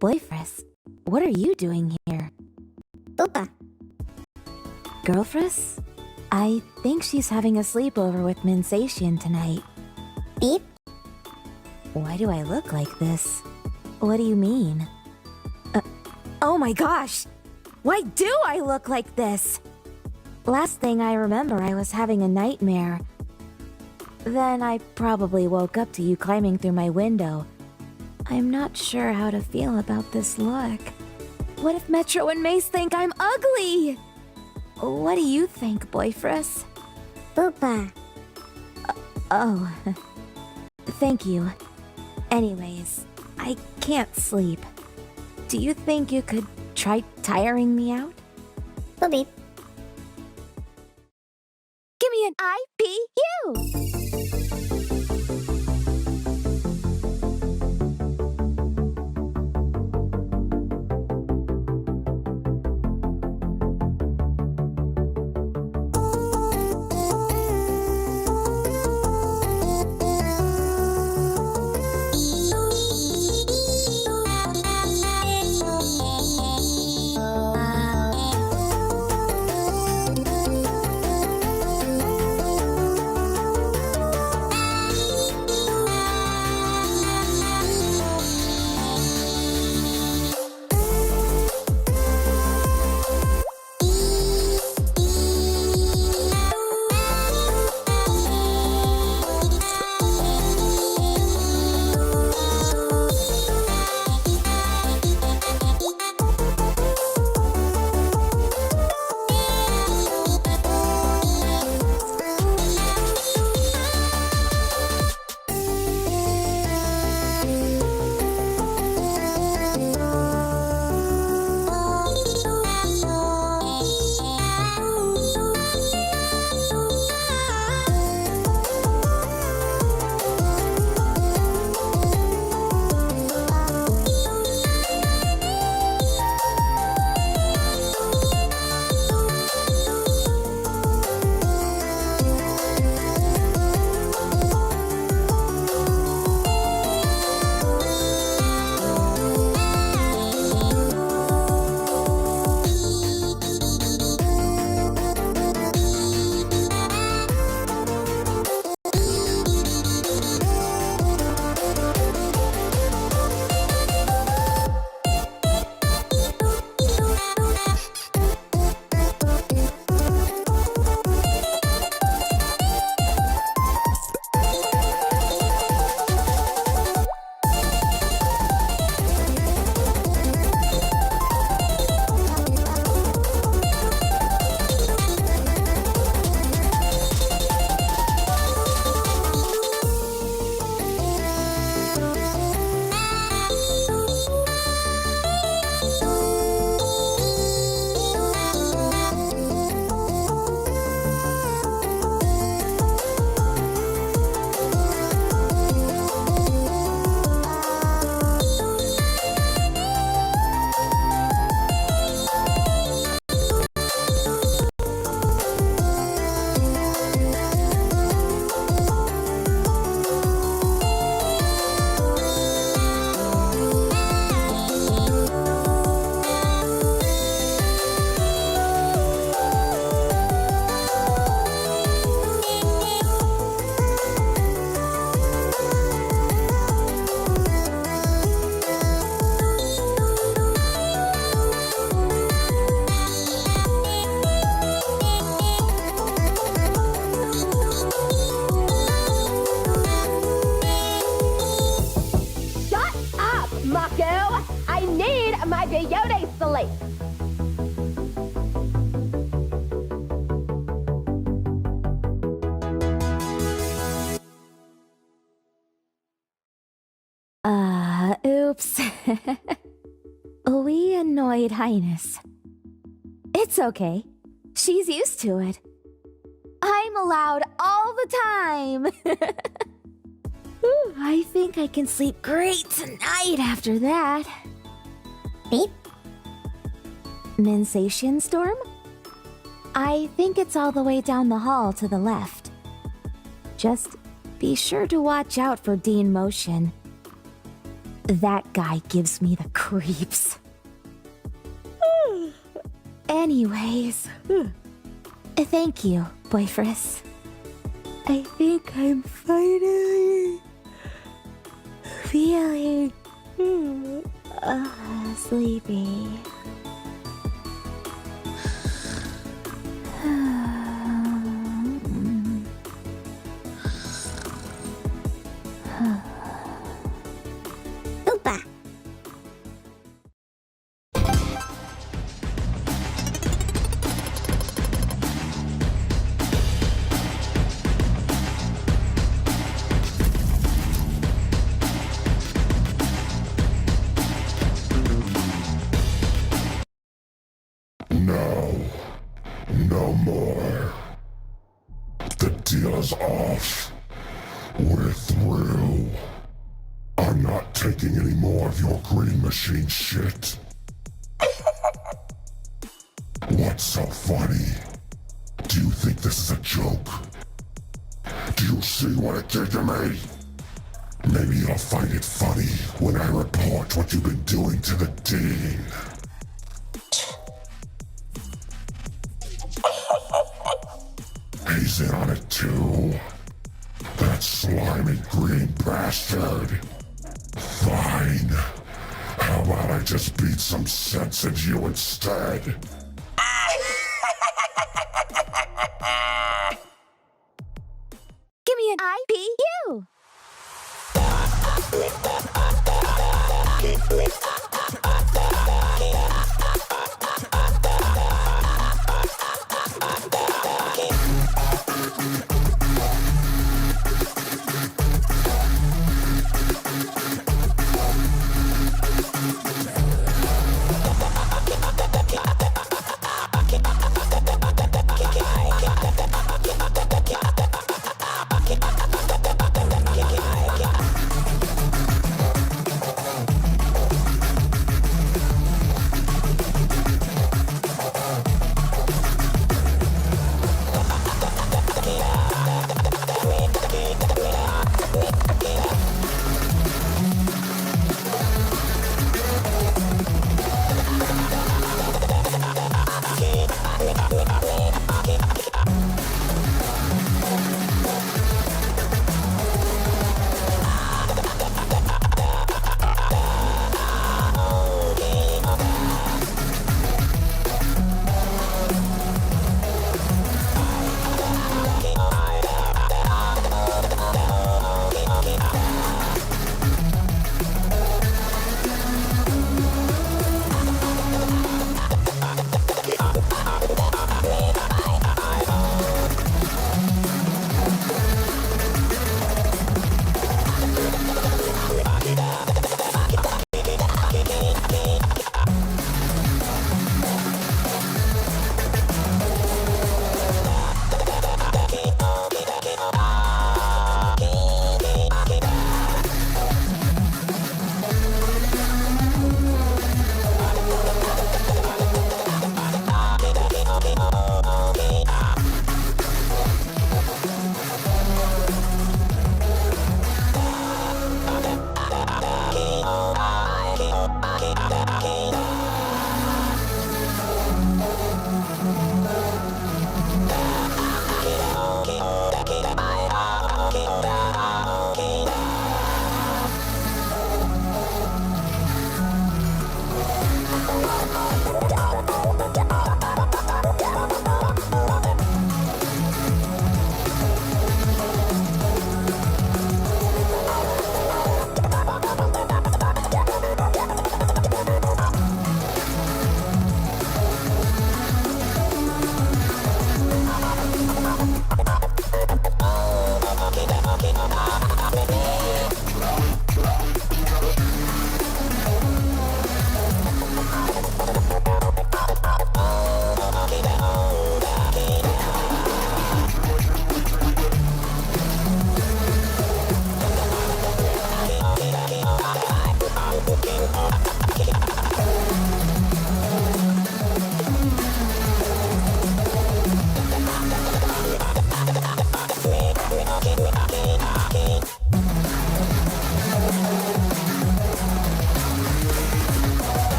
Boyfriend, what are you doing here? Boopa. Girlfriend? I think she's having a sleepover with Minsation tonight. Beep. Why do I look like this? What do you mean? Oh my gosh! Why do I look like this? Last thing I remember, I was having a nightmare. Then I probably woke up to you climbing through my window. I'm not sure how to feel about this look. What if Metro and Mace think I'm ugly? What do you think, Boyfriend? Boopa. Oh. Thank you. Anyways, I can't sleep. Do you think you could try tiring me out? Beep. Give me an IPU! Oops. We annoyed Highness. It's okay. She's used to it. I'm allowed all the time. I think I can sleep great tonight after that. Beep. Mensation Storm? I think it's all the way down the hall to the left. Just be sure to watch out for Dean Motion. That guy gives me the creeps. Anyways, thank you, Boyfriend. I think I'm finally feeling sleepy. Oompa. No more. The deal is off. We're through. I'm not taking any more of your green machine shit. What's so funny? Do you think this is a joke? Do you see what it did to me? Maybe you'll find it funny when I report what you've been doing to the Dean. He's in on it too. That slimy green bastard. Fine. How about I just beat some sense into you instead? Give me an IPU!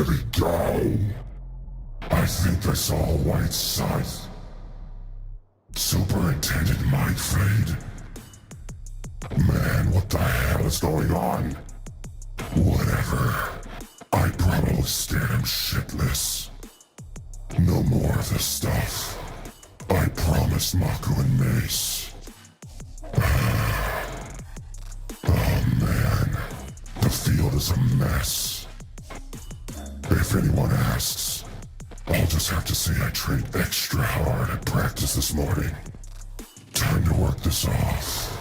very dull. I think I saw a white scythe. Superintendent Mindfade? Man, what the hell is going on? Whatever. I probably scared him shitless. No more of this stuff. I promised Maku and Mace. Oh man, the field is a mess. If anyone asks, I'll just have to say I trained extra hard at practice this morning. Time to work this off.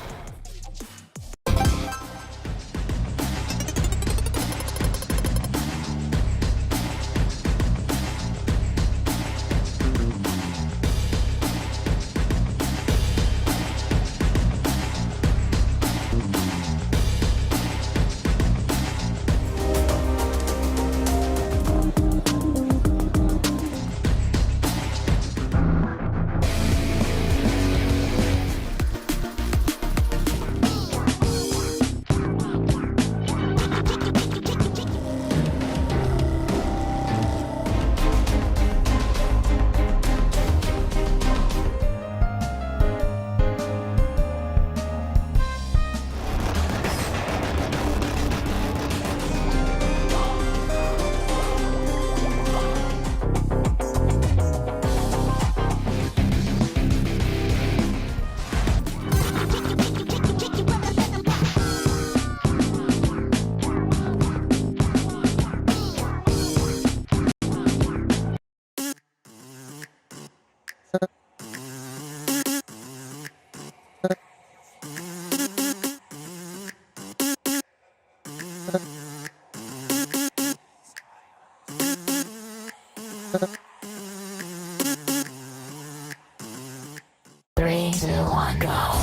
Three, two, one, go.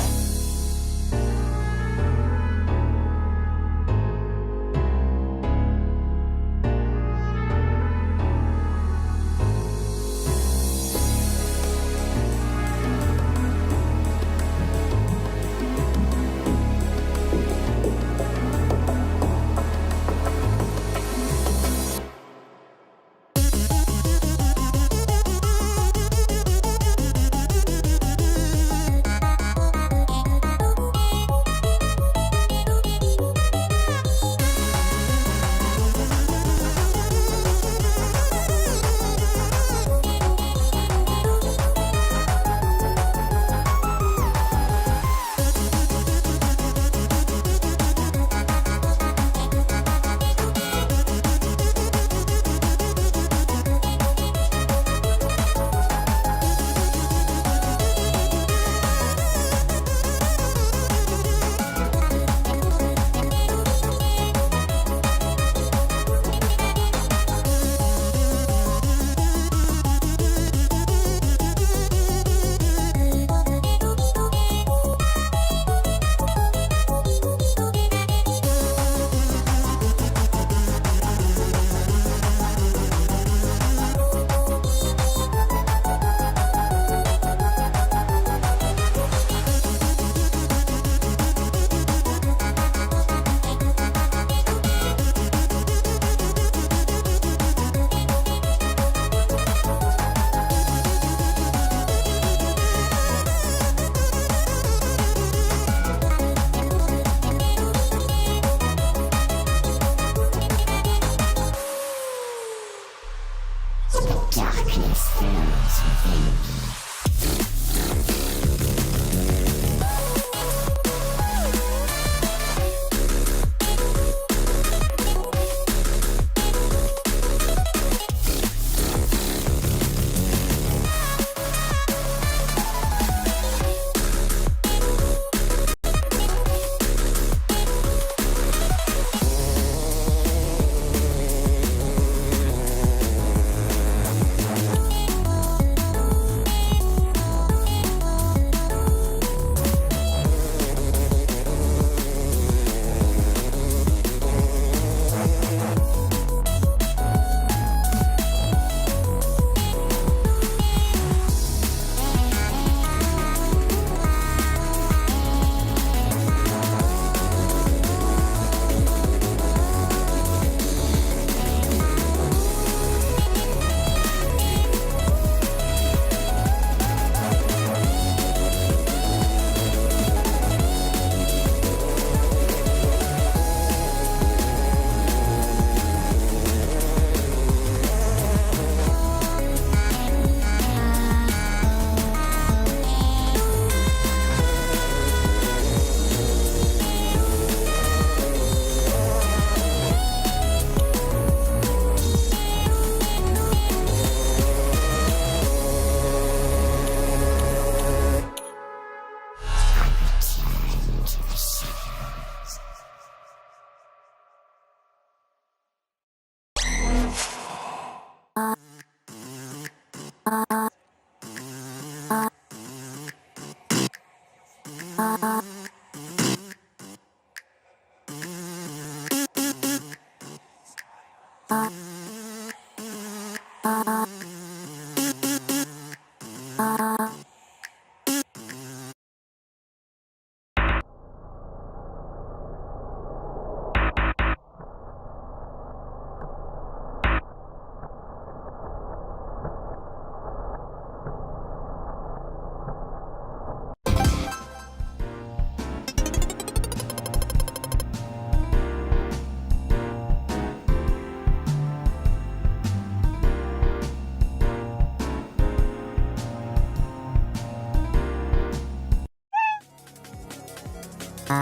Three,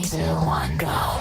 two, one, go.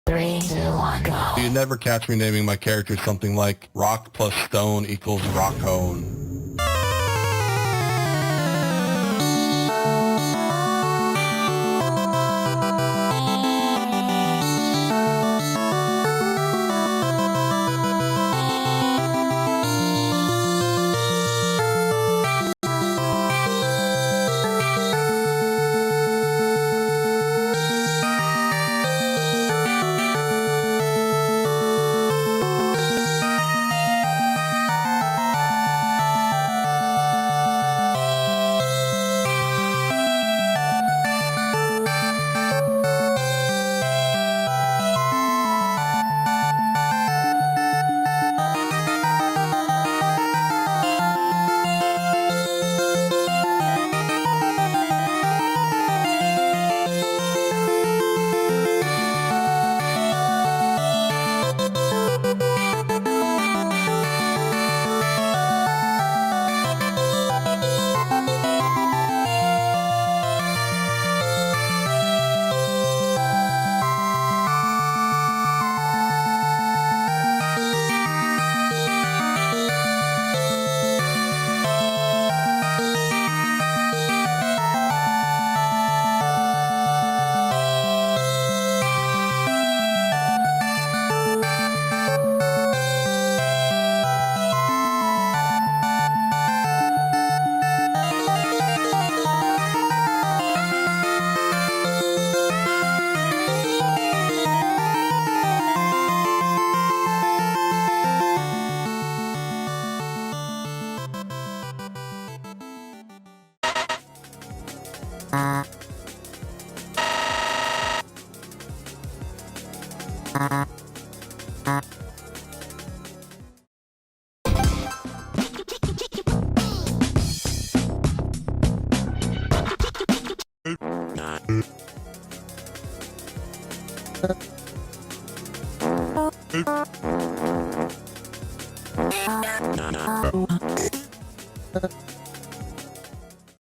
Three, two, one, go. You never catch me naming my character something like rock plus stone equals rock cone.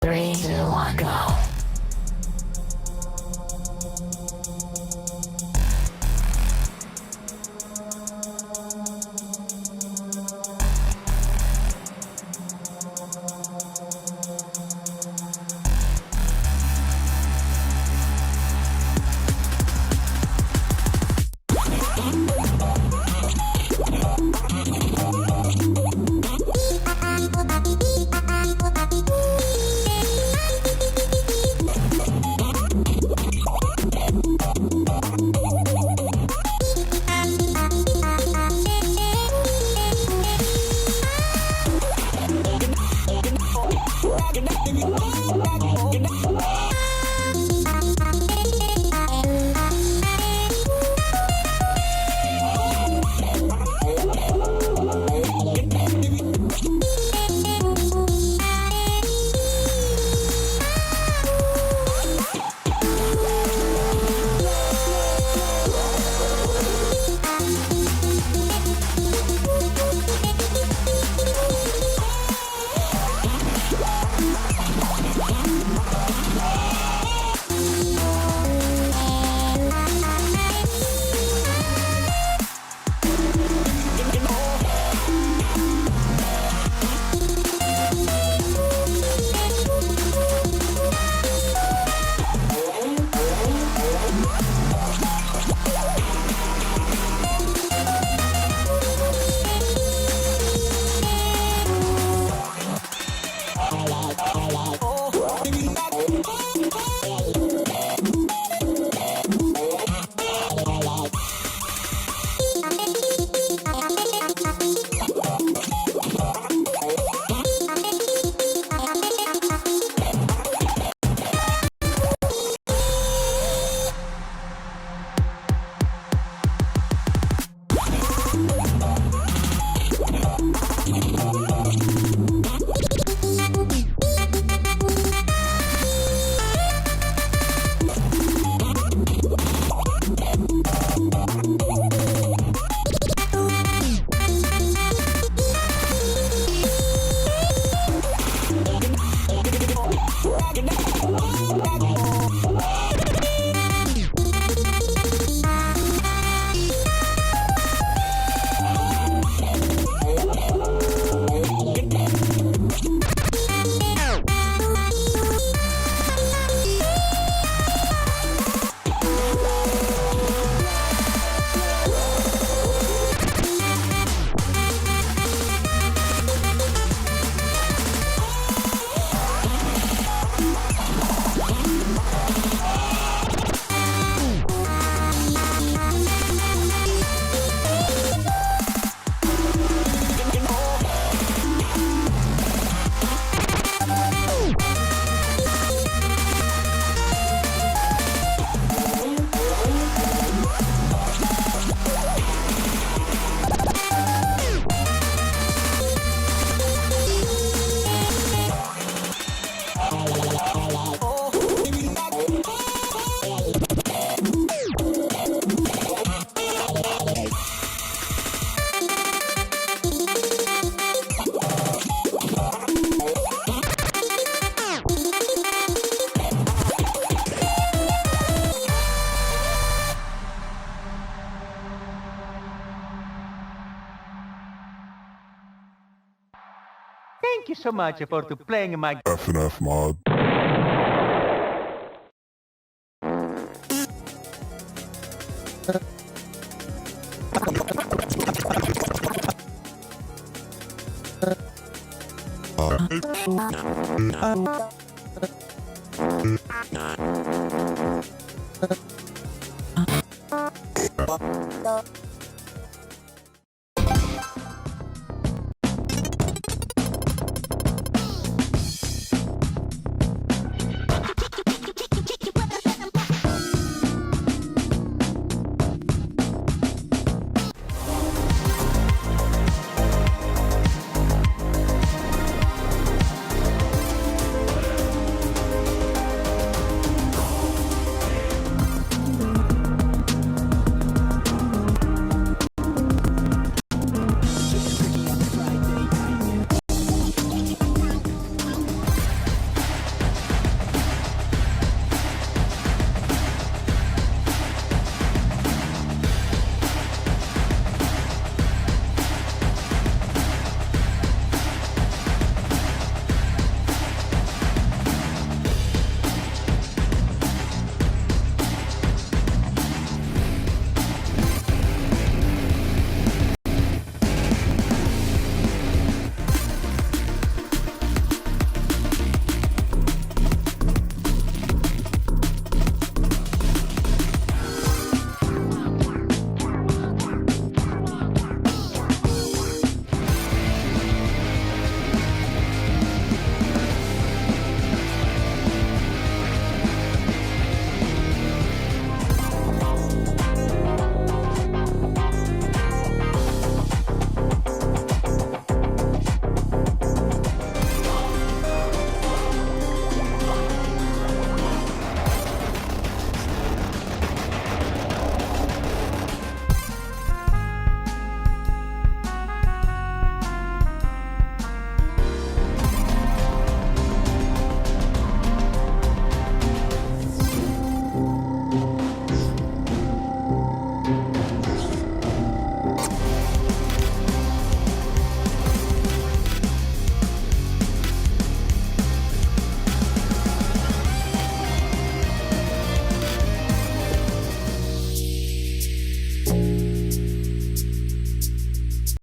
Three, two, one, go. Thank you so much for playing my FNF Mod.